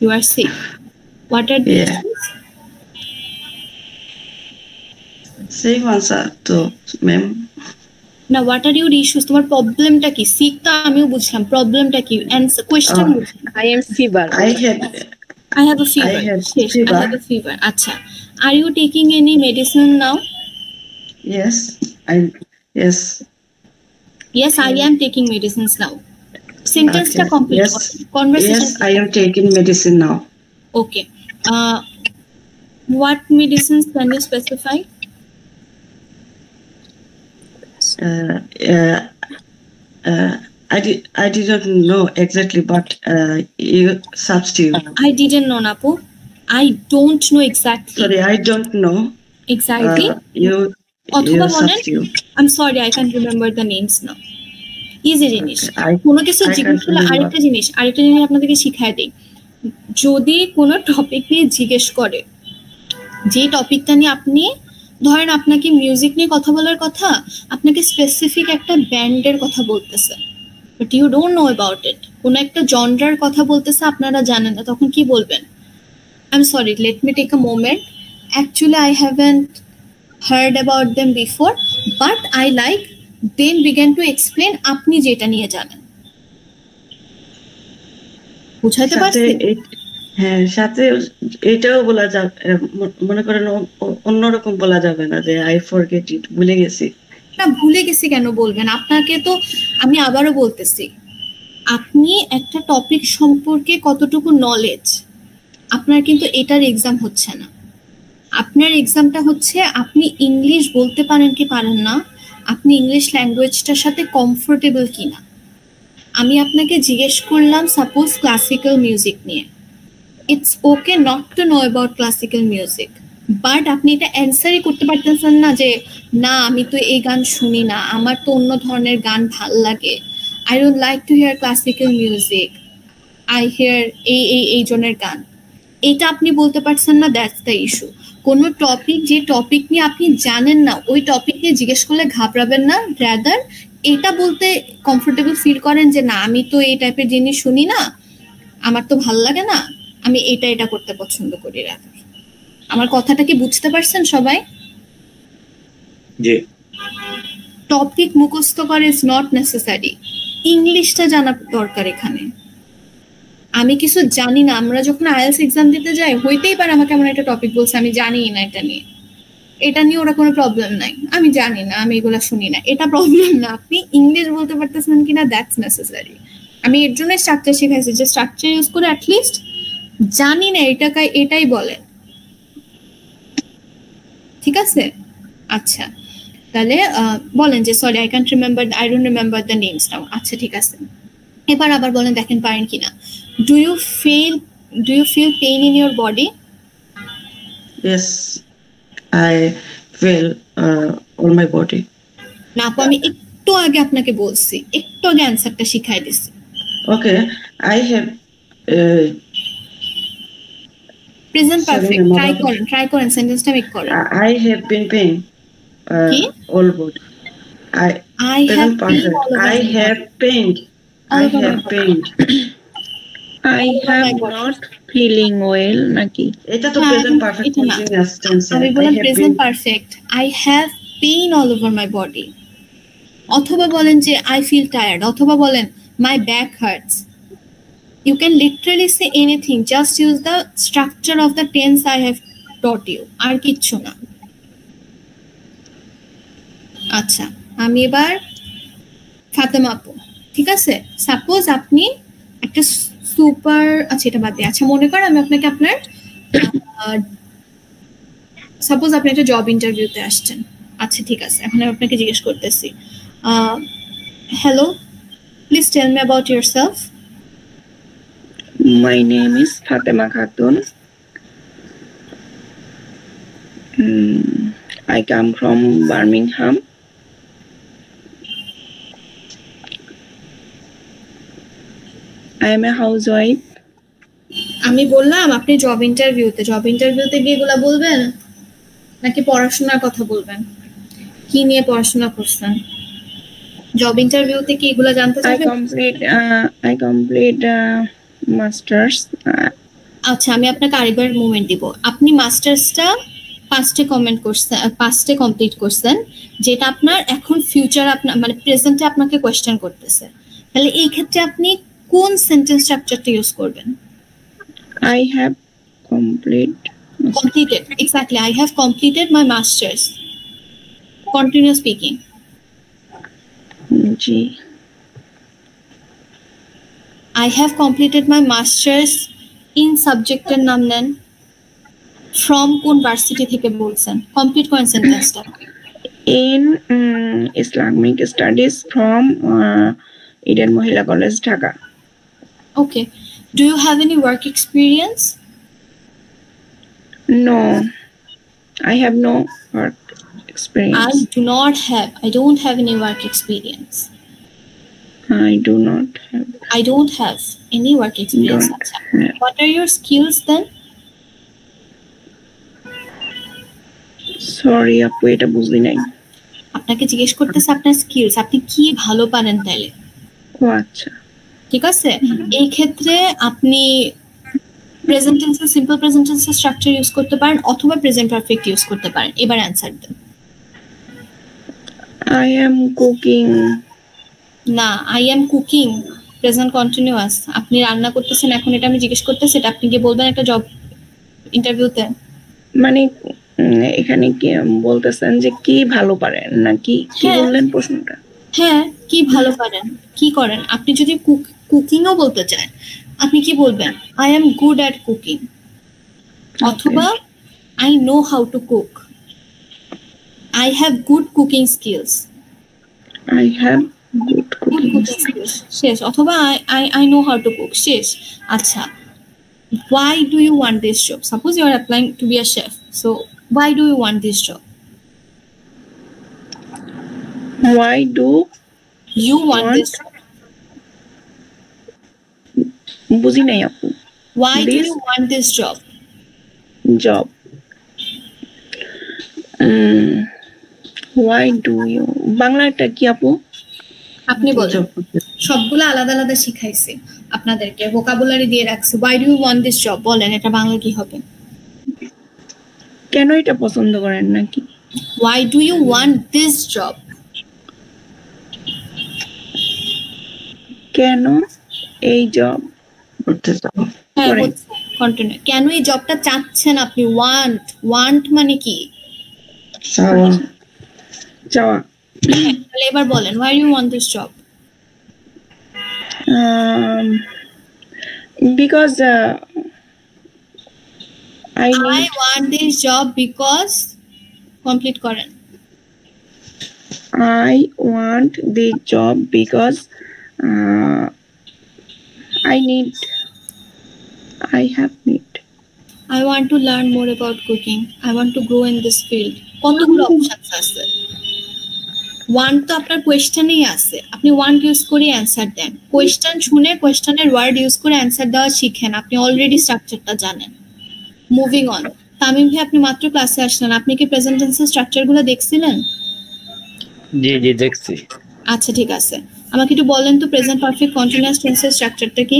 [SPEAKER 1] You are sick, what are the issues?
[SPEAKER 3] Same answer তো ম্যাম
[SPEAKER 1] না, হোয়াট আর ইউর ইস্যুস, তোমার প্রবলেমটা কি? সিক তো আমিও বুঝলাম, প্রবলেমটা কি? অ্যান্সার কোয়েশ্চেন বুঝলাম।
[SPEAKER 4] I am fever,
[SPEAKER 1] I have a fever. I have a fever. Acha. Are you taking any medicine now?
[SPEAKER 3] Yes.
[SPEAKER 1] Yes, I am taking medicines now. Sentence ta complete.
[SPEAKER 3] Yes,
[SPEAKER 1] Conversation.
[SPEAKER 3] yes, I am taking medicine now.
[SPEAKER 1] Okay. What medicines can you specify?
[SPEAKER 3] I didn't know exactly, but you substitute.
[SPEAKER 1] I didn't know, Napu. I don't know exactly.
[SPEAKER 3] Sorry, I don't know.
[SPEAKER 1] Exactly.
[SPEAKER 3] You
[SPEAKER 1] substitute. I'm sorry, I can't remember the names now. Easy জিনিস, কোনো কিছু জিজ্ঞেস করলে আরেকটা জিনিস আপনাদেরকে শিখাই দিই। যদি কোনো টপিক নিয়ে জিজ্ঞেস করে, যে টপিকটা নিয়ে আপনি ধরেন আপনাকে মিউজিক নিয়ে কথা বলার কথা, আপনাকে স্পেসিফিক একটা ব্যান্ডের কথা বলতেছে, but you don't know about it, কোনো একটা জনরার কথা বলতেছে আপনারা জানেন না, তখন কি বলবেন? I am sorry, let me take a moment, actually I haven't heard about them before, but I like then began to explain আপনি যেটা নিয়ে জানেন। বুঝাতে পারছি?
[SPEAKER 3] হ্যাঁ, সাথে এটাও বলা যাবে, মনে করেন অন্যরকম বলা যাবে না যে আই ফরগেট ইট, ভুলে গেছি।
[SPEAKER 1] না, ভুলে গেছি কেন বলবেন? আপনাকে তো আমি আবারও বলতেছি, আপনি একটা টপিক সম্পর্কে কতটুকু নলেজ, আপনার কিন্তু এটার এক্সাম হচ্ছে না। আপনার এক্সামটা হচ্ছে আপনি ইংলিশ বলতে পারেন কি পারেন না, আপনি ইংলিশ ল্যাঙ্গুয়েজটার সাথে কমফোর্টেবল কিনা। আমি আপনাকে জিজ্ঞেস করলাম সাপোজ ক্লাসিক্যাল মিউজিক নিয়ে, it's okay not to know about classical music, but আপনি এটা অ্যান্সারই করতে পারতেছেন না যে না আমি তো এই গান শুনি না, আমার তো অন্য ধরনের গান ভাল লাগে, I don't like to here classical music, I here এই জনের গান, এটা আপনি বলতে পারছেন না, দ্যাটস দ্য ইস্যু। কোনো টপিক, যে টপিক নিয়ে আপনি জানেন না, ওই টপিক নিয়ে জিজ্ঞেস করলে ঘাবড়াবেন না, রাদার এটা বলতে কমফোর্টেবল ফিল করেন যে না আমি তো এই টাইপের জিনিস শুনি না, আমার তো ভাল লাগে না, আমি এটা করতে পছন্দ করি। রাদার আমার কথাটা কি বুঝতে পারছেন সবাই?
[SPEAKER 2] জি।
[SPEAKER 1] টপিক মুখস্থ করা ইজ নট নেসেসারি, ইংলিশটা জানা দরকার এখানে। আমি কিছু জানি না, আমরা যখন আইএলটিএস এক্সাম দিতে যাই, হইতেই পারে আমাকে এমন একটা টপিক বলছে আমি জানি না, এটা নিয়ে ওরা কোনো প্রবলেম নাই, আমি জানি না, আমি এগুলো শুনি না, এটা প্রবলেম না। আপনি ইংলিশ বলতে পারতেছেন কিনা, দ্যাটস নেসেসারি। আমি এর জন্য স্ট্রাকচার শিখাইছি, যে স্ট্রাকচার ইউজ করে অ্যাটলিস্ট জানি না এটাই বলেন, ঠিক আছে? আচ্ছা, তাহলে বলেন যে sorry I can't remember, I don't remember the names now. আচ্ছা, ঠিক আছে, এবার আবার বলেন, দেখেন পারেন কিনা। Do you feel pain in your body?
[SPEAKER 3] Yes, I feel on my body.
[SPEAKER 1] না আপু, আমি একটু আগে আপনাকে বলছি, একটু আগে অ্যান্সারটা শিখাই দিছি।
[SPEAKER 3] Okay, I have
[SPEAKER 1] present perfect try করেন সেন্টেন্সটা মেক করেন।
[SPEAKER 3] I have been pain all body. I have pain. I have pain. I have pain.
[SPEAKER 5] I have not feeling well নাকি?
[SPEAKER 3] এটা তো প্রেজেন্ট পারফেক্ট কন্টিনিউয়াস টেন্স।
[SPEAKER 1] আমি বললাম present perfect, I have pain all over my body, অথবা বলেন যে I feel tired, অথবা বলেন my back hurts. You can literally say anything, just use the structure of the tense I have taught you, আর কিচ্ছু না। আচ্ছা, আমি এবার ফাতেমা আপু, ঠিক আছে? সাপোজ আপনি একটা সুপার, আচ্ছা এটা বাদ দিয়ে, আচ্ছা মনে করেন আমি আপনাকে আপনার সাপোজ আপনি একটা জব ইন্টারভিউতে আসছেন, আচ্ছা ঠিক আছে, এখন আমি আপনাকে জিজ্ঞেস করতেছি, hello, please tell me about yourself.
[SPEAKER 5] My name is Fatima Khatun. I come from Birmingham. I am a housewife.
[SPEAKER 1] আমি বললাম আপনি জব ইন্টারভিউতে গিয়ে এগুলা বলবেন নাকি পড়াশোনার কথা বলবেন? কি নিয়ে পড়াশোনা করছেন? জব ইন্টারভিউতে কি এগুলা জানতে চাইবেন?
[SPEAKER 5] I complete masters.
[SPEAKER 1] আচ্ছা, আমি আপনাকে আরেকবার মোমেন্ট দিব। আপনি মাস্টার্সটা পাস্টে কমপ্লিট করছেন, যেটা আপনার এখন ফিউচার আপনার মানে প্রেজেন্টে আপনাকে কোয়েশ্চেন করতেছে, তাহলে এই ক্ষেত্রে আপনি কোন সেন্টেন্স স্ট্রাকচারটা ইউজ করবেন?
[SPEAKER 5] I have completed.
[SPEAKER 1] Exactly, I have completed my masters. Continue speaking.
[SPEAKER 4] G.
[SPEAKER 1] I have completed my masters in সাবজেক্টের নাম নেন। ফ্রম কোন ভার্সিটি থেকে বলছেন? কমপ্লিট করেন সেন্টেন্সটা।
[SPEAKER 4] In Islamic Studies from Eden Mohila College, Dhaka.
[SPEAKER 1] Okay. Do you have any work experience?
[SPEAKER 4] No, I have no work experience.
[SPEAKER 1] I don't have any work experience.
[SPEAKER 4] I do not have.
[SPEAKER 1] I don't have any work experience. What are your skills then?
[SPEAKER 4] Sorry, আপু এটা বুঝলি নাই।
[SPEAKER 1] আপনাকে জিজ্ঞেস করতেছে আপনার skills, আপনি কি ভালো পারেন তাইলে।
[SPEAKER 4] ও আচ্ছা,
[SPEAKER 1] ঠিক আছে। এই ক্ষেত্রে আপনি প্রেজেন্ট টেন্সে সিম্পল প্রেজেন্ট টেন্সের স্ট্রাকচার ইউজ করতে পারেন অথবা প্রেজেন্ট পারফেক্ট ইউজ করতে পারেন। এবার অ্যানসার দেন।
[SPEAKER 4] I am cooking.
[SPEAKER 1] না, I am cooking present continuous. আপনি রান্না করতেছেন এখন, এটা আমি জিজ্ঞেস করতেছি, এটা আপনি কি বলবেন একটা জব ইন্টারভিউতে?
[SPEAKER 4] মানে এখানে কি বলতেছেন যে কি ভালো পারেন নাকি কি বললেন প্রশ্নটা?
[SPEAKER 1] হ্যাঁ, কি ভালো পারেন, কি করেন। আপনি যদি কুকিংও বলতে চান আপনি কি বলবেন? I am good at cooking অথবা I know how to cook, I have good cooking skills,
[SPEAKER 4] I have good cooking skills
[SPEAKER 1] শেষ, অথবা I know how to cook শেষ। আচ্ছা, why do you want this job? Suppose you are applying to be a chef, so why do you want this job?
[SPEAKER 4] Why do
[SPEAKER 1] you want this job?
[SPEAKER 4] বুঝি নাই আপু।
[SPEAKER 1] Why do you want this job?
[SPEAKER 4] Why do you, বাংলাটা কি আপু?
[SPEAKER 1] আপনি বলেন। সবগুলো আলাদা আলাদা শিখাইছি আপনাদেরকে, ভোকাবুলারি দিয়ে রাখছি। why do you want this job বলেন, এটা বাংলা কি হবে?
[SPEAKER 4] কেন এটা পছন্দ করেন নাকি?
[SPEAKER 1] why do you want this job?
[SPEAKER 4] কেন এই জব
[SPEAKER 3] করতে চাও?
[SPEAKER 1] হ্যাঁ, কন্টিনিউ। কেন এই জবটা চাচ্ছেন আপনি? want মানে কি?
[SPEAKER 4] চাওয়া।
[SPEAKER 1] তাহলে এবার বলেন why do you want this job?
[SPEAKER 4] Because I
[SPEAKER 1] want this job because complete করেন।
[SPEAKER 4] I want this job because I have need.
[SPEAKER 1] I want to learn more about cooking. I want to grow in this field. কতগুলো options আছে। want তো আপনার কোয়েশ্চেনেই আছে, আপনি want use করে answer দেন। Question শুনে কোয়েশ্চেনের word use করে অ্যানসার দেওয়া শিখেন, আপনি অলরেডি স্ট্রাকচারটা জানেন। Moving on. তামিম ভাই, আপনি মাত্র ক্লাসে আসলেন, আপনি কি প্রেজেন্ট টেন্সের স্ট্রাকচারগুলো দেখছিলেন?
[SPEAKER 2] জি জি দেখছি।
[SPEAKER 1] আচ্ছা ঠিক আছে, আমাকে একটু বলেন তো প্রেজেন্ট পারফেক্ট কন্টিনিউয়াস টেন্সের স্ট্রাকচারটা কি?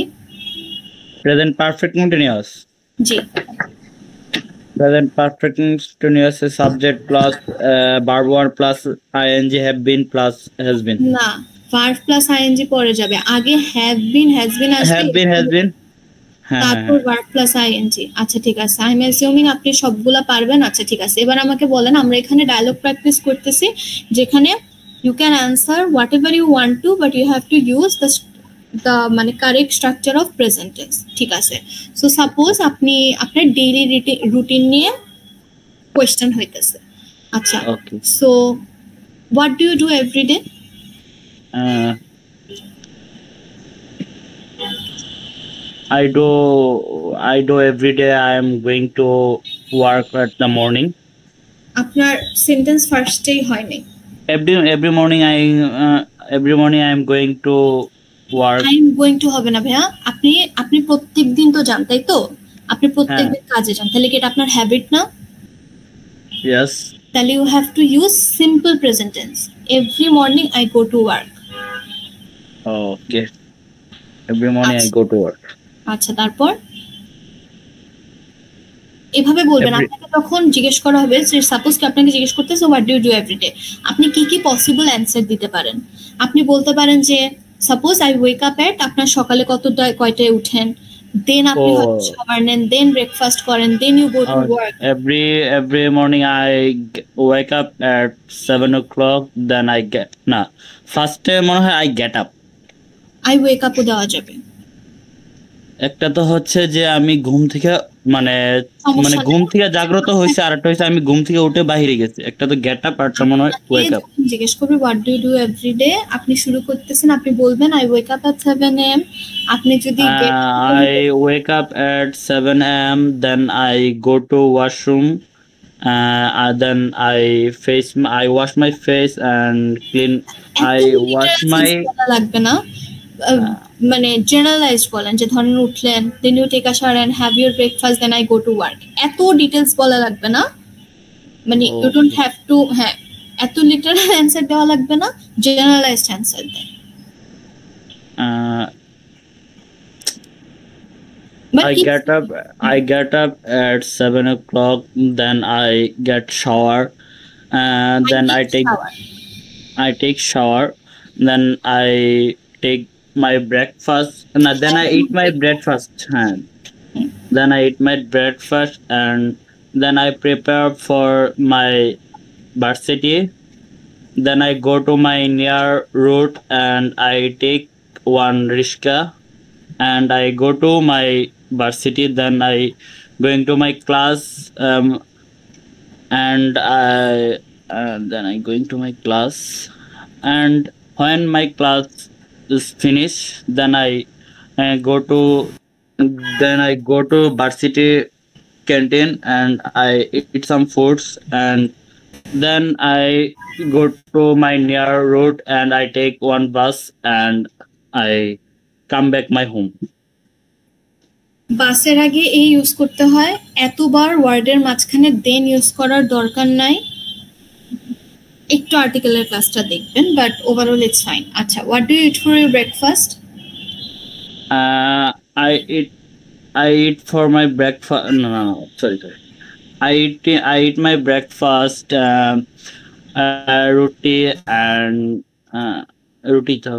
[SPEAKER 2] Present perfect continuous.
[SPEAKER 1] জি।
[SPEAKER 2] প্রেজেন্ট পারফেক্ট কন্টিনিউয়াস এর subject plus verb one plus ING have been plus has been.
[SPEAKER 1] না, ভার্ব প্লাস আইএনজি পরে যাবে, আগে হ্যাভ বিন আসবে,
[SPEAKER 2] হ্যাভ বিন
[SPEAKER 1] তারপর ভার্ব প্লাস আইএনজি। আচ্ছা ঠিক আছে, আই এম অ্যাজিউমিং আপনি সবগুলা পারবেন। আচ্ছা ঠিক আছে, এবার আমাকে বলেন, আমরা এখানে ডায়লগ প্র্যাকটিস করতেছি যেখানে you can answer whatever you want to, but you have to use the মানে correct structure of present tense. ঠিক আছে। সো সাপোজ আপনি আপনার ডেইলি রুটিন নিয়ে কোয়েশ্চেন হইতেছে। আচ্ছা, so what do you do every day?
[SPEAKER 2] I do every day. I am going to work at the morning.
[SPEAKER 1] আপনার sentence ফার্স্টেই হয়নি।
[SPEAKER 2] Every morning I am going to work.
[SPEAKER 1] I am going to হবে না ভাইয়া, আপনি প্রত্যেকদিন তো যান, তাই তো? আপনি প্রত্যেকদিন কাজে যান, তাহলে কি এটা আপনার হ্যাবিট না?
[SPEAKER 2] Yes.
[SPEAKER 1] তাহলে you have to use simple present tense. Every morning I go to work.
[SPEAKER 2] Okay. Every morning I go to work.
[SPEAKER 1] আচ্ছা, তারপর এভাবে বলবেন। আপনাকে তখন জিজ্ঞেস করা হবে যে সাপোজ কি আপনাকে জিজ্ঞেস করতেছে what do you do every day, আপনি কি কি পসিবল অ্যানসার দিতে পারেন। আপনি বলতে পারেন যে সাপোজ আই ওয়েক আপ এট, আপনার সকালে কয়টায় উঠেন, দেন আপনি হয়তো
[SPEAKER 2] Oh,
[SPEAKER 1] শাওয়ার নেন, দেন ব্রেকফাস্ট করেন, then you go to work.
[SPEAKER 2] every morning wake up at 7 o'clock. Then I get না ফার্স্ট মনে হয় I get up.
[SPEAKER 1] I wake আপও দেওয়া যাবে,
[SPEAKER 2] একটা তো হচ্ছে যে আমি ঘুম থেকে মানে মানে
[SPEAKER 1] সমস্যা
[SPEAKER 2] ঘুম
[SPEAKER 1] নেই।
[SPEAKER 2] থেকে জাগ্রত হয়েছে, আর একটা হচ্ছে আমি ঘুম থেকে উঠে বাইরে গেছি। একটা তো গেট আপ, আর একটা মনে হয়
[SPEAKER 1] আপনাকে
[SPEAKER 2] ওয়েক আপ।
[SPEAKER 1] যখন জিজ্ঞেস করবে what do you do every day, আপনি শুরু করতেছেন, আপনি বলবেন I wake up at 7 AM। আপনি যদি
[SPEAKER 2] I wake up at 7 a.m. Then I go to washroom. Then I wash my face and clean. I wash my
[SPEAKER 1] লাগবে না, মানে জেনারেলাইজ বলেন যে ধরেন উঠলেন, then you take a shower and have your breakfast, then I go to work. এত details বলা লাগবে না, মানে ইউ ডোন্ট হ্যাভ টু, হ্যাঁ এত লিটারাল অ্যান্সার দেওয়া লাগবে না, জেনারেলাইজড অ্যান্সার দেন।
[SPEAKER 2] I get up at 7 o'clock. Then I get shower. Then I take shower. Then I take my breakfast. Then I eat my breakfast. Then I eat my breakfast, and then I prepare for my varsity. Then I go to my near route and I take one rishka, and I go to my varsity. Then I going to my class, and then I going to my class. And when my class is finished, then I go to varsity canteen, and I eat some foods, and then I go to my near route and I take one bus, and I come back my home.
[SPEAKER 1] বাসের আগে এই use করতে হয়, এতবার ওয়ার্ডের মাঝখানে then use করার দরকার নাই। একটু আর্টিকেলের ক্লাসটা দেখবেন, বাট ওভারঅল ইটস ফাইন। আচ্ছা, what do you eat for your breakfast?
[SPEAKER 2] I eat for my breakfast. No, sorry. I eat my breakfast, roti and roti to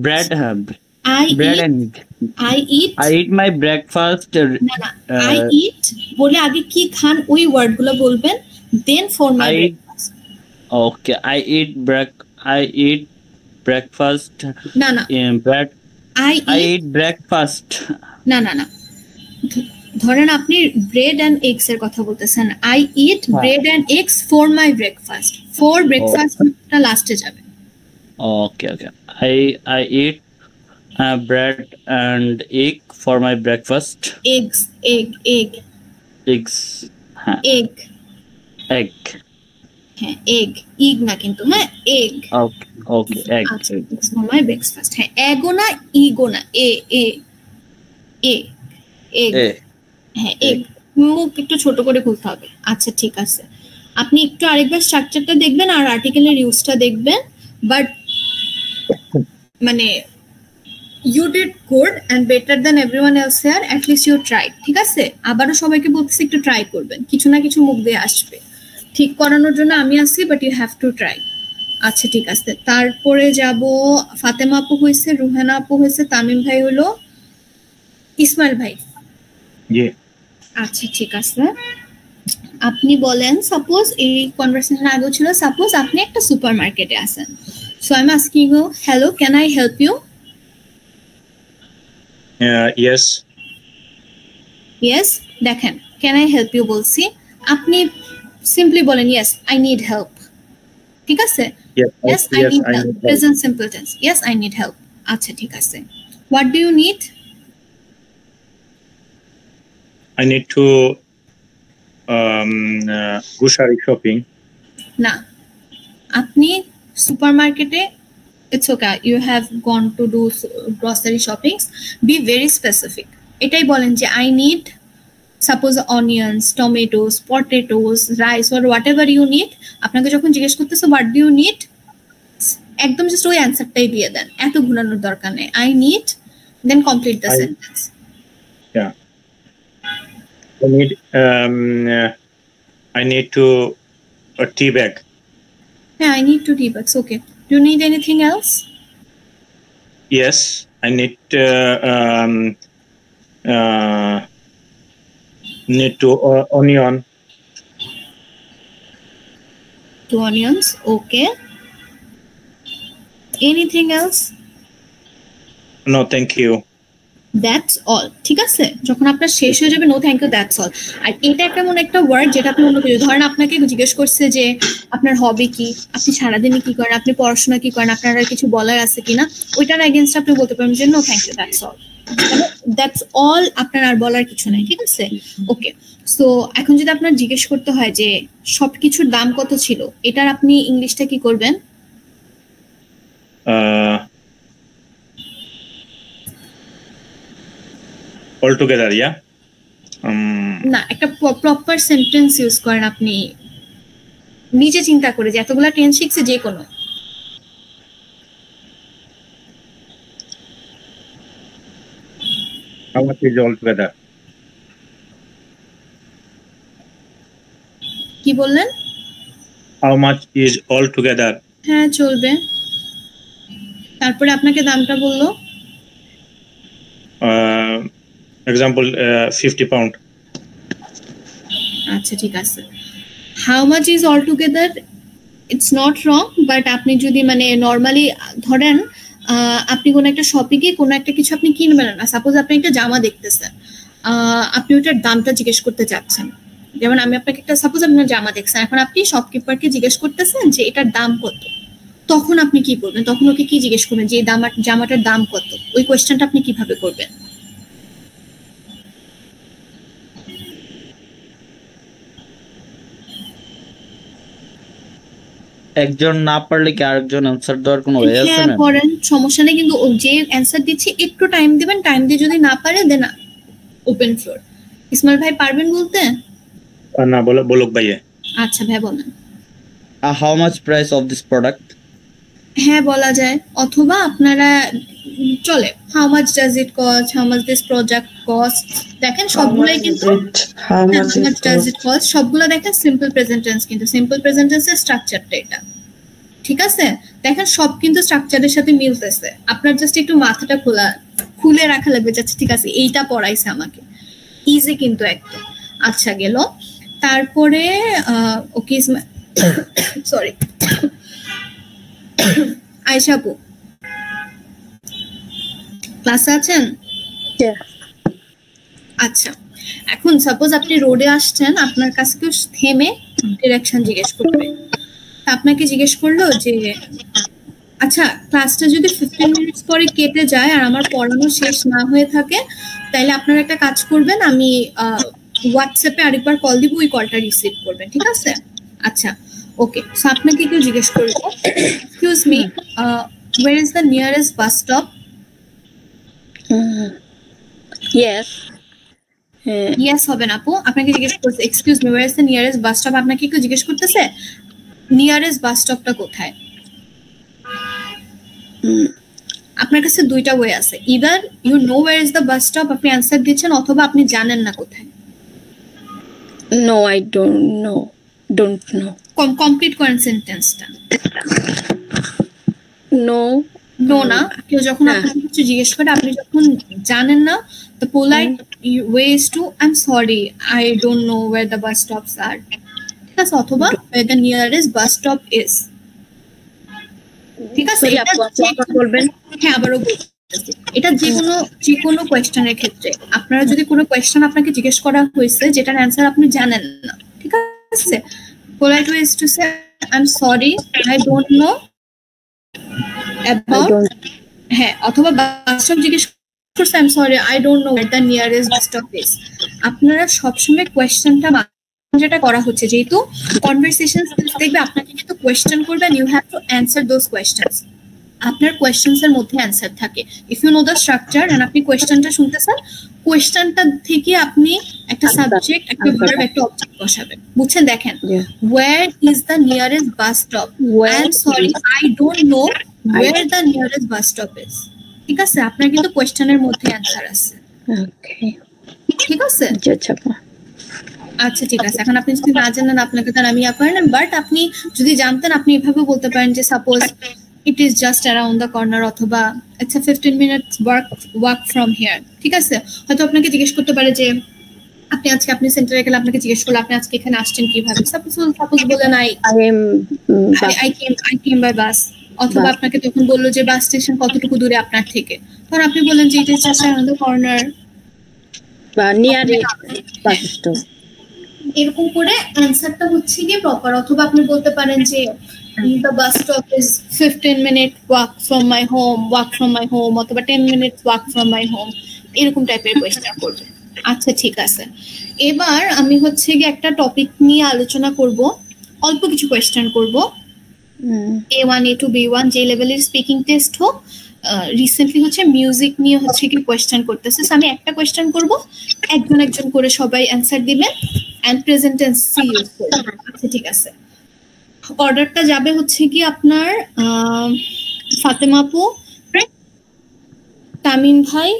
[SPEAKER 2] bread, bread and meat. I eat my breakfast.
[SPEAKER 1] I eat বলে আগে কি খান ওই ওয়ার্ডগুলো বলবেন, then for my breakfast.
[SPEAKER 2] Okay, I eat breakfast.
[SPEAKER 1] না
[SPEAKER 2] bread.
[SPEAKER 1] I
[SPEAKER 2] eat breakfast.
[SPEAKER 1] না ধরেন আপনি ব্রেড এন্ড এগস এর কথা বলতেছেন। I eat bread and eggs for my breakfast. For ব্রেকফাস্টটা লাস্টে যাবে।
[SPEAKER 2] Okay. I eat bread and egg for my breakfast.
[SPEAKER 1] Eggs.
[SPEAKER 2] Egg.
[SPEAKER 1] হ্যাঁ, এগ না কিন্তু, হ্যাঁ এগ।
[SPEAKER 2] Okay, egg.
[SPEAKER 1] আচ্ছা, ফর মাই ব্রেকফাস্ট। হ্যাঁ, এগো না ইগো না, এগ। হ্যাঁ, এগ মুখ একটু ছোট করে খুলতে হবে। আচ্ছা ঠিক আছে, আপনি একটু আরেকবার স্ট্রাকচারটা দেখবেন আর আর্টিকেলের ইউজটা দেখবেন, বাট মানে you did good and better than everyone else here, at least you tried. ঠিক আছে, আবারও সবাইকে বলতেছি একটু ট্রাই করবেন, কিছু না কিছু মুখ দিয়ে আসবে। ঠিক করানোর জন্য আমি আছি, but you have to try. আচ্ছা ঠিক আছে, তারপরে যাব ফাতেমা আপু হয়েছে, রুহানা আপু হয়েছে, তামিম ভাই হলো, ইসমাইল ভাই। আচ্ছা ঠিক আছে, আপনি বলেন, সাপোজ এই কনভারসেশন আগেও ছিল, সাপোজ আপনি একটা সুপার মার্কেটে আছেন। So I am asking you, hello, can I help you? Yes, দেখেন ক্যান আই হেল্প ইউ বলছি, আপনি সিম্পলি বলেন ইয়েস আই নিড হেল্প। ঠিক আছে, yes I need help, present simple tense, yes I need help. আচ্ছা ঠিক আছে, what do you need?
[SPEAKER 6] I need to grocery shopping.
[SPEAKER 1] না, আপনি সুপারমার্কেটে, it's okay, you have gone to do grocery shopping, be very specific। এটাই বলেন যে I need suppose onions, tomatoes, potatoes, rice or whatever you need। আপনাকে যখন জিজ্ঞেস করতেছে what do you need, একদম জাস্ট ওই অ্যান্সারটাই দিয়ে দেন, এত ঘুরানোর দরকার নেই। I need, then complete the sentence.
[SPEAKER 6] Yeah, I need to a tea bag.
[SPEAKER 1] Yeah, I need 2 tea bags. Okay, do you need anything else?
[SPEAKER 6] Yes, I need Need to onion.
[SPEAKER 1] 2 onions. Okay. Anything else?
[SPEAKER 6] No, thank you.
[SPEAKER 1] That's all. ঠিক আছে, যখন আপনার শেষ হয়ে যাবে no thank you that's all. আর এটা এমন একটা ওয়ার্ড যেটা আপনি অন্য কিছু, ধরেন আপনাকে জিজ্ঞেস করছে যে আপনার হবি কি, আপনি সারাদিনে কি করেন, আপনি পড়াশোনা কি করেন, আপনার আর কিছু বলার আছে কিনা, ওইটার এগেনস্ট আপনি বলতে পারেন যে no thank you that's all. That's all, আপনার আর বলার কিছু নাই। ঠিক আছে, ওকে। সো এখন যদি আপনার জিজ্ঞেস করতে হয় যে সবকিছুর দাম কত ছিল, এটার আপনি ইংলিশটা কি করবেন?
[SPEAKER 6] All together, yeah.
[SPEAKER 1] না, একটা প্রপার সেন্টেন্স ইউজ করেন আপনি, নিজে চিন্তা করে যে এতগুলা টেন্স শিখছে যে কোনো।
[SPEAKER 6] How much is all together?
[SPEAKER 1] কি বললেন?
[SPEAKER 6] How much is all together?
[SPEAKER 1] হ্যাঁ, চলবে। তারপরে আপনাকে দামটা বললো,
[SPEAKER 6] Example, 50 pound.
[SPEAKER 1] আচ্ছা ঠিক আছে। How much is all together, it's not wrong, but আপনি যদি মানে নর্মালি ধরেন আপনি কোনো একটা শপে গিয়ে কোনো একটা কিছু আপনি কিনবেন না, সাপোজ আপনি একটা জামা দেখতেছেন, আপনি ওইটার দামটা জিজ্ঞেস করতে চাচ্ছেন। যেমন আমি আপনাকে একটা, সাপোজ আপনার জামা দেখছেন, এখন আপনি শপকিপারকে জিজ্ঞেস করতেছেন যে এটার দাম কত, তখন আপনি কি করবেন? তখন ওকে কি জিজ্ঞেস করবেন যে জামাটার দাম কত? ওই কোয়েশ্চেনটা আপনি কিভাবে করবেন?
[SPEAKER 2] একজন না পারলে কি আরেকজন অ্যানসার দেওয়ার কোনো ওয়ে আছে না?
[SPEAKER 1] করেন, সমস্যা নেই, কিন্তু যে অ্যানসার দিচ্ছে একটু টাইম দিবেন, টাইম দিয়ে যদি না পারে দেন ওপেন ফ্লোর। ইসমাইল ভাই পারবেন বলতে?
[SPEAKER 6] না, বলুক ভাইয়া।
[SPEAKER 1] আচ্ছা ভাই বলেন।
[SPEAKER 2] How much price of this product?
[SPEAKER 1] হ্যাঁ বলা যায়, অথবা আপনারা চলে how much does it cost, how much this product cost. দেখেন সবগুলাই কিন্তু how much does it cost, সবগুলো দেখেন সিম্পল প্রেজেন্ট টেন্স, কিন্তু সিম্পল প্রেজেন্ট টেন্সের স্ট্রাকচারটা এটা। ঠিক আছে, দেখেন সব কিন্তু স্ট্রাকচারের সাথে মিলতেছে, আপনার জাস্ট একটু মাথাটা খুলে রাখা লাগবে। আচ্ছা ঠিক আছে, এইটা পড়াইছে আমাকে, ইজি কিন্তু একদম। আচ্ছা গেল, তারপরে ওকে সরি আয়েশা আপু ক্লাসে আছেন? আচ্ছা, এখন সাপোজ আপনি রোডে আসছেন, আপনার কাছে কেউ থেমে ডিরেকশন জিজ্ঞেস করবে, আপনাকে জিজ্ঞেস করলো যে আচ্ছা ক্লাসটা যদি 15 মিনিটস পরে কেটে যায় আর আমার পড়ানো শেষ না হয়ে থাকে, তাহলে আপনারা একটা কাজ করবেন, আমি হোয়াটসঅ্যাপে আরেকবার কল দিব, ওই কলটা রিসিভ করবেন। ঠিক আছে? আচ্ছা ওকে। সো আপনাকে কেউ জিজ্ঞেস করলো, excuse me, where is the nearest bus stop?
[SPEAKER 4] Yes.
[SPEAKER 1] Yes হবে না আপু, আপনাকে জিজ্ঞেস করছে excuse me, where is the nearest bus stop? আপনাকে কেউ জিজ্ঞেস করতেছে নিয়ারেস্ট বাস স্টপটা কোথায়? আপনার কাছে দুইটা ওয়ে আছে, either you know where is the bus stop, আপনি অ্যানসার দিচ্ছেন, অথবা আপনি জানেন না কোথায়।
[SPEAKER 4] No, I don't know.
[SPEAKER 1] Complete করেন সেন্টেন্সটা।
[SPEAKER 4] No.
[SPEAKER 1] নো না, কেউ যখন আপনাকে কিছু জিজ্ঞেস করে আপনি যখন জানেন না, the polite way is to I'm sorry, I don't know where the bus stops are. ঠিক আছে, অথবা where the nearest bus stop is. ঠিক আছে,
[SPEAKER 4] বলবেন।
[SPEAKER 1] হ্যাঁ আবারও বলতেছি, এটা যে কোনো কোয়েশ্চেনের ক্ষেত্রে আপনারা যদি কোনো কোয়েশ্চেন আপনাকে জিজ্ঞেস করা হয়েছে যেটার অ্যান্সার আপনি জানেন না, ঠিক আছে, polite way is to say I'm sorry, I don't know about, হ্যাঁ, অথবা বাস স্টপ জিজ্ঞেস করছে I'm sorry, I don't know where the nearest bus stop is. আপনারা সবসময় কোয়েশ্চেনটা যেটা করা হচ্ছে, যেহেতু কনভারসেশন স্কিলস দেখবে, আপনাকে কিন্তু কোয়েশ্চেন করবেন, you have to answer those questions. আপনার কোয়েশ্চেনস এর মধ্যে অ্যান্সার থাকে, if you know the structure and আপনি কোয়েশ্চেনটা শুনতেছেন, কোয়েশ্চেনটা থেকে আপনি একটা সাবজেক্ট, একটা ভার্ব, একটা অবজেক্ট বসাবেন। বুঝছেন? দেখেন, where is the nearest bus stop? I am sorry, I don't know where the nearest bus stop is. ঠিক আছে, আপনার কিন্তু কোয়েশ্চেনের মধ্যে অ্যান্সার আছে।
[SPEAKER 4] ওকে,
[SPEAKER 1] ঠিক আছে। আচ্ছা ঠিক আছে, এখন আপনি যদি না জানেন আপনাকে তার আমি করেন, বাট আপনি যদি জানতেন আপনি এভাবে বলতে পারেন যে suppose it is just around the corner অথবা it's a 15 minutes walk from here ঠিক আছে হয়তো আপনাকে জিজ্ঞেস করতে পারে যে আপনি সেন্টারে গেলে আপনাকে জিজ্ঞেস করলে আপনি আজকে এখানে আসছেন কিভাবে সাপোজ বলেন I came by bus অথবা আপনাকে তখন বললো যে বাস স্টেশন কতটুকু দূরে আপনার থেকে তখন আপনি বলেন যে it is just around the corner
[SPEAKER 4] বা নিয়ার বাস স্টপ
[SPEAKER 1] এরকম করে অ্যানসারটা হচ্ছে কি প্রপার অথবা আপনি বলতে পারেন যে the bus stop is 15-minute walk from my home অথবা 10 minutes walk from my home এরকম টাইপের কোয়েশ্চেন করবে আচ্ছা ঠিক আছে এবার আমি হচ্ছে কি একটা টপিক নিয়ে আলোচনা করব অল্প কিছু কোয়েশ্চেন করব A1 A2 B1 যে লেভেলের স্পিকিং টেস্ট হোক রিসেন্টলি হচ্ছে মিউজিক নিয়ে হচ্ছে কি কোয়েশ্চেন করতেছে আমি একটা কোয়েশ্চেন করব একজন করে সবাই অ্যানসার দিবেন এন্ড প্রেজেন্ট টেন্স ইউজ করবেন আচ্ছা ঠিক আছে অর্ডারটা যাবে হচ্ছে কি আপনার ফাতেমা আপু তামিম ভাই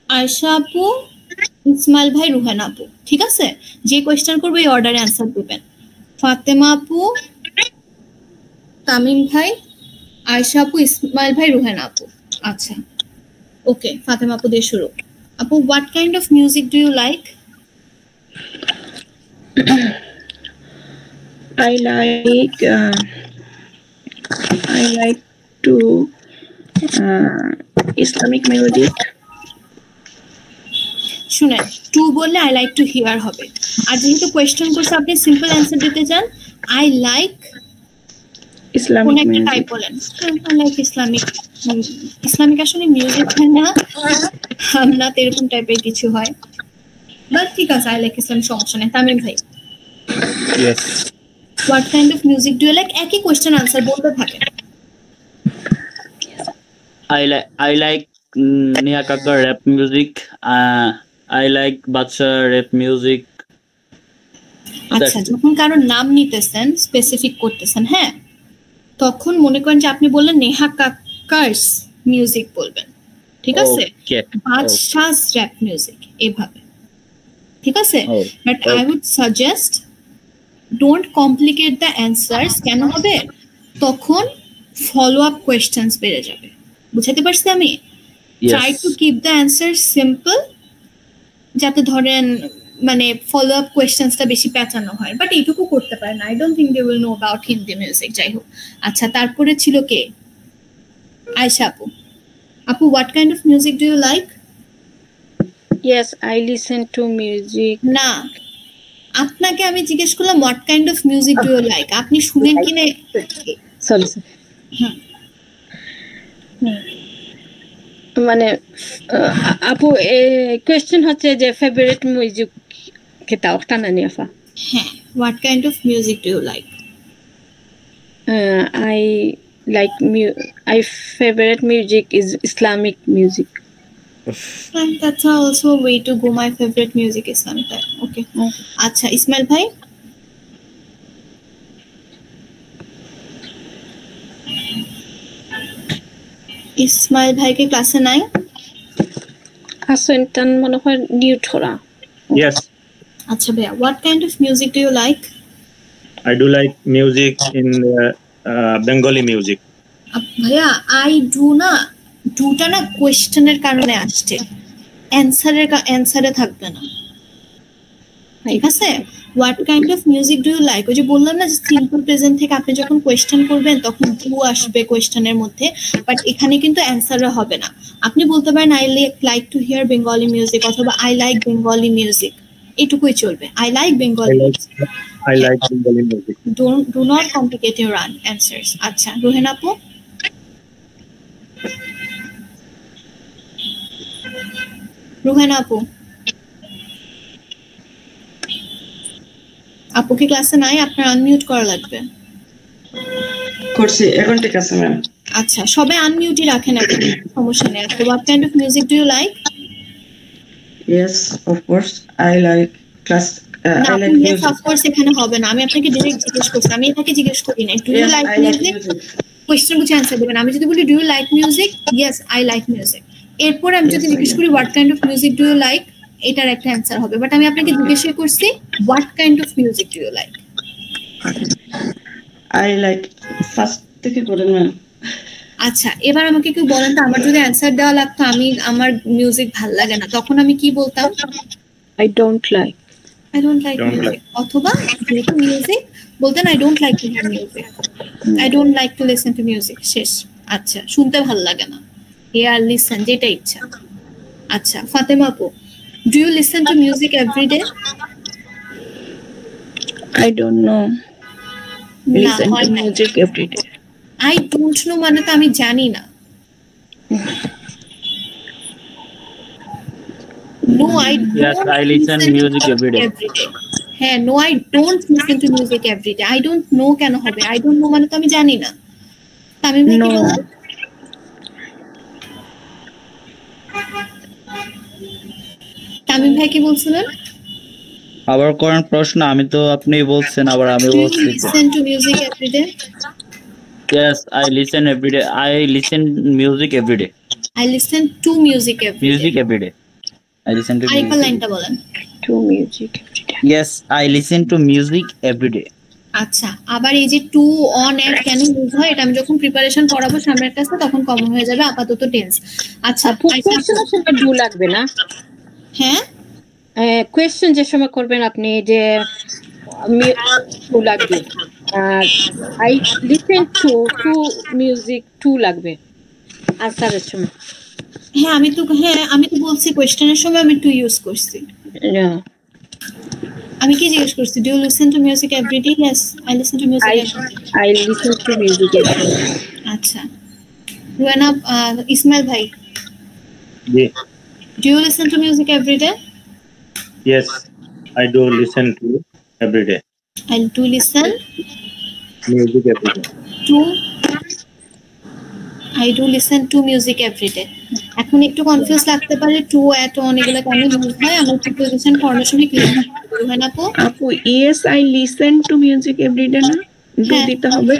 [SPEAKER 1] আয়েশা আপু ইসমাইল ভাই রুহানা আপু ঠিক আছে যে কোয়েশ্চেন করবে এই অর্ডারে অ্যানসার দিবেন ফাতেমা আপু তামিম ভাই আয়েশা আপু ইসমাইল ভাই রুহানা আপু আচ্ছা ওকে ফাতেমা আপু দিয়ে শুরু আপু what kind of music do you like
[SPEAKER 7] I like to Islamic music.
[SPEAKER 1] শুনেন টু বললে আই লাইক টু হিয়ার হবে আর যেহেতু কোয়েশ্চেন করছে আপনি সিম্পল অ্যান্সার দিতে চান I like
[SPEAKER 7] Islamic music.
[SPEAKER 1] Type বলেন আই লাইক ইসলামিক আসলে মিউজিক হয় না আমরা এরকম টাইপের কিছু হয় বাট ঠিক আছে আই লাইক ইসলামিক সমস্যা নেই তামিম ভাই
[SPEAKER 6] Yes.
[SPEAKER 1] What kind of music do you like? একই কোশ্চেন আনসার বলতে থাকেন
[SPEAKER 2] I like Neha Kakkar rap music. I like Bacha rap music.
[SPEAKER 1] আচ্ছা যখন কারো নাম নিতেছেন স্পেসিফিক করতেছেন হ্যাঁ তখন মনে করেন যে আপনি বললেন নেহা কাক্কারস মিউজিক বলবেন ঠিক আছে বাদশাহস র‍্যাপ মিউজিক এভাবে ঠিক আছে but I would suggest don't complicate the answers কেন হবে তখন ফলো আপ কোয়েশ্চেন্স বেড়ে যাবে বুঝাতে পারছি আমি try to keep the answer simple যাতে ধরেন মানে ফলো আপ কোয়েশ্চেন্সটা বেশি প্যাচানো হয় বাট এইটুকু করতে পারেন I don't think they will know about Hindi music যাই হোক আচ্ছা তারপরে ছিল কে আয়েশা আপু what kind of music do you like
[SPEAKER 4] Yes, I listen to music.
[SPEAKER 1] না আপনাকে আমি জিজ্ঞেস করলাম what kind of music do you like আপনি শুনেন কি না
[SPEAKER 4] Sorry. মানে আপু কোয়েশ্চেন হচ্ছে যে ফেভারিট মিউজিক কেটা ওটা না নিয়াফা
[SPEAKER 1] হ্যাঁ what kind of music do you like
[SPEAKER 4] I favorite music is Islamic music.
[SPEAKER 1] And that's also a way to go. My favorite music is Islamic. Okay. আচ্ছা ইসমাইল ভাই ইসমাইল ভাইকে ক্লাসে নাই
[SPEAKER 4] আসেন তান মনে হয় নিউট করা
[SPEAKER 6] Yes.
[SPEAKER 1] আচ্ছা ভাইয়া what kind of music do you like
[SPEAKER 6] I do like music in Bengali music.
[SPEAKER 1] ভাইয়া I do না দুটা না কোয়েশ্চেনের কারণে আসছে অ্যানসারে থাকবে না ঠিক আছে what kind of music do you like ওই যে বললাম না সিম্পল প্রেজেন্ট থেকে আপনি যখন কোয়েশ্চেন করবেন তখন ডু আসবে কোয়েশ্চেনের মধ্যে বাট এখানে কিন্তু অ্যানসারে হবে না আপনি বলতে পারেন I like to here Bengali music অথবা আই লাইক বেঙ্গলি মিউজিক এটুকুই চলবে I like Bengali music
[SPEAKER 6] I like Bengali music.
[SPEAKER 1] Do not complicate your answers আচ্ছা রোহেন আপু আপু কি ক্লাসে নাই আপনার আনমিউট করা লাগবে
[SPEAKER 3] করছি এখন ঠিক আছে ম্যাম
[SPEAKER 1] আচ্ছা সবাই আনমিউটই রাখেন এখন সমস্যা নেই তো what kind of music do you like
[SPEAKER 3] yes of course I like class
[SPEAKER 1] I like music of course এখানে হবে না আমি আপনাকে ডাইরেক্ট জিজ্ঞেস করছি আমি এটাকে জিজ্ঞেস করি না do you like music question বুঝে অ্যানসার দিবেন আমি যদি বলি do you like music yes I like music এরপর আমি যদি জিজ্ঞেস করি what kind of music do you like এটার একটা অ্যানসার হবে বাট আমি আপনাকে জিজ্ঞেস করছি what kind of music do you like
[SPEAKER 3] I like first থেকে করেন ম্যাম
[SPEAKER 1] আচ্ছা, এবার আমাকে কেউ বলেন তো, আমার যদি অ্যান্সার দেওয়া লাগতো আমি আমার মিউজিক ভাল লাগে না, তখন আমি কি বলতাম?
[SPEAKER 4] I don't like.
[SPEAKER 1] I don't like music. অথবা যেহেতু মিউজিক বলতেন I don't like to hear music. I don't like to listen to music. শেষ। আচ্ছা, শুনতে ভাল লাগে না। Hear, listen, যেটা ইচ্ছা। আচ্ছা, ফাতেমা আপু, do you listen to music every day?
[SPEAKER 7] I don't know. Listen to music every day.
[SPEAKER 1] I don't know মানে তো আমি জানি না। No, I don't.
[SPEAKER 2] Yes, I listen music every day.
[SPEAKER 1] হ্যাঁ, no, I don't listen to music every day. I don't know কেন হবে? I don't know মানে তো আমি জানি না। তামিম ভাই কি বলেন? তামিম ভাই কি বলছিলেন?
[SPEAKER 2] আবার কোন প্রশ্ন? আমি তো আপনি বলছেন, আবার আমি বলছি।
[SPEAKER 1] Listen to music every day?
[SPEAKER 2] Yes, I listen every day. I listen music every day.
[SPEAKER 1] I listen to music every day.
[SPEAKER 2] Music every day. I listen to
[SPEAKER 1] আরেকবার
[SPEAKER 2] music.
[SPEAKER 1] লাইনটা বলেন।
[SPEAKER 7] To music every day.
[SPEAKER 2] Yes, I listen to music every day.
[SPEAKER 1] আচ্ছা, আবার এই যে two on এর কেন use হয় এটা আমি যখন প্রিপারেশন করাবো সামনের ক্লাসে তখন কমন হয়ে যাবে, আপাতত টেন্স। আচ্ছা,
[SPEAKER 4] কোয়েশ্চেনের সময় ডু লাগবে না?
[SPEAKER 1] হ্যাঁ,
[SPEAKER 4] কোয়েশ্চেন যে সময় করবেন আপনি যে টু লাগবে, আর I listen to music to লাগবে আনসারের সময়।
[SPEAKER 1] হ্যাঁ আমি তো বলছি কোয়েশ্চেনের সময় আমি টু ইউজ করছি। আমি কি জিজ্ঞেস করছি? Do you listen to music everyday? Yes, I listen to music everyday.
[SPEAKER 7] I listen to music every day.
[SPEAKER 1] আচ্ছা, রুয়ানা, ইসমাইল ভাই,
[SPEAKER 6] জি,
[SPEAKER 1] do you listen to music everyday?
[SPEAKER 6] yes, I do listen to every day.
[SPEAKER 1] I do listen
[SPEAKER 6] Music every day.
[SPEAKER 1] to I do listen to music every day. এখন একটু confuse লাগতে পারে two at on এগুলো কেন use হয়, আমার preposition ফর্মেশনে clear হয় না আপু?
[SPEAKER 7] আপু, yes, I listen to music every day না? ডু দিতে হবে?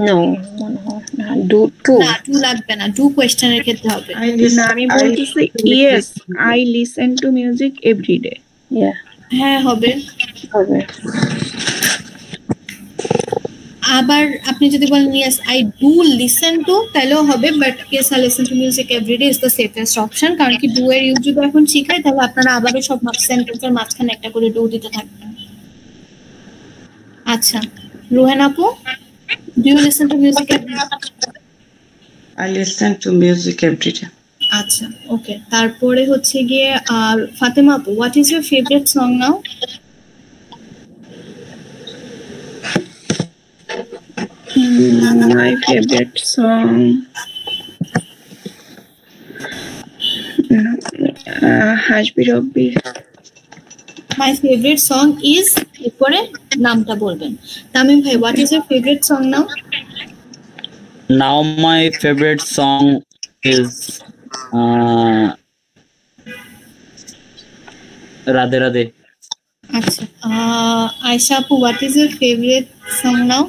[SPEAKER 4] নো, ডু টু
[SPEAKER 1] না, টু লাগবে না, ডু কোয়েশ্চেনের ক্ষেত্রে হবে।
[SPEAKER 7] না, আমি বলতেছি yes, I listen to music every day.
[SPEAKER 1] হ্যাঁ, হবে। আবার আপনি যদি বলেন yes I do listen to তাহলেও হবে, but yes I listen to music everyday is the safest option. কারণ কি ডু এর ইউজ যদি এখন শিখাই তাহলে আপনারা আবারও সব সেন্টেন্সের মাঝখানে একটা করে ডু দিতে থাকবেন। আচ্ছা, রুহান আপু, do you listen to music everyday?
[SPEAKER 3] I listen to music every day.
[SPEAKER 1] আচ্ছা, ওকে। তারপরে হচ্ছে গিয়ে ফাতেমা আপু, what is your favourite song now?
[SPEAKER 7] My favorite song, Hashbi Robbi.
[SPEAKER 1] My favorite song is, এরপরে নামটা বলবেন। তামিম ভাই, what is your favourite song now?
[SPEAKER 2] Now my favorite song is Radhe Radhe.
[SPEAKER 1] আচ্ছা, আয়শা আপু, what is your favourite song now?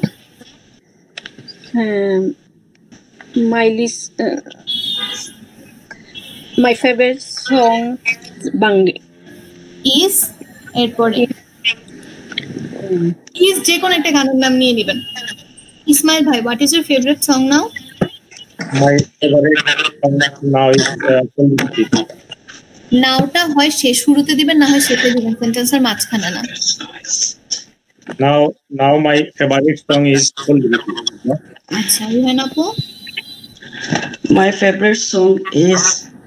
[SPEAKER 4] my favorite song Bangi.
[SPEAKER 1] Is, এরপরে is যে কোনো একটা গানের নাম নিয়ে নেবেন। ইসমাইল ভাই, what is your favourite song now?
[SPEAKER 6] My favorite song now is Politik.
[SPEAKER 1] নাওটা হয় শেষ শুরুতে দিবেন, না হয় শেষে দিবেন, সেন্টেন্সের মাঝখানে না।
[SPEAKER 6] Now my favorite song is Politik.
[SPEAKER 1] আচ্ছা, রুহান আপু,
[SPEAKER 3] My favorite song is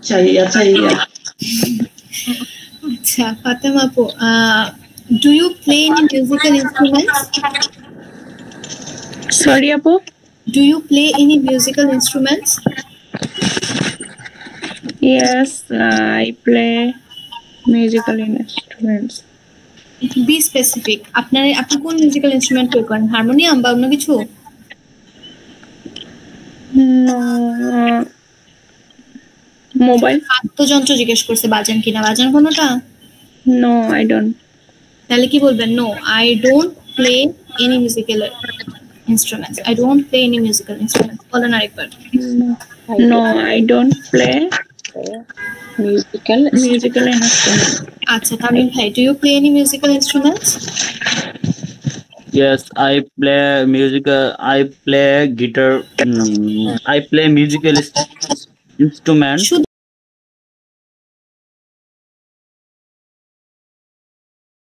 [SPEAKER 3] Chaiya Chaiya.
[SPEAKER 1] আচ্ছা, ফাতেমা আপু, do you play any musical instruments?
[SPEAKER 7] Sorry, আপু?
[SPEAKER 1] Do you play any musical instruments?
[SPEAKER 7] Yes, I play musical instruments.
[SPEAKER 1] Be specific, আপনি কোন musical instrument play করেন? Harmonium বা অন্য কিছু?
[SPEAKER 7] No, mobile.
[SPEAKER 1] বাদ্যযন্ত্র জিজ্ঞেস করছে, বাজান কিনা? বাজান কোনোটা?
[SPEAKER 7] No, I don't.
[SPEAKER 1] তাহলে কি বলবেন? No, I don't play any musical instruments. I don't play any musical instruments. বলেন আরেকবার।
[SPEAKER 7] No, I don't play
[SPEAKER 4] musical
[SPEAKER 7] instruments.
[SPEAKER 1] আচ্ছা, তামিম ভাই, do you play any musical instruments?
[SPEAKER 2] Yes, I play music. I play guitar. I play musical instrument.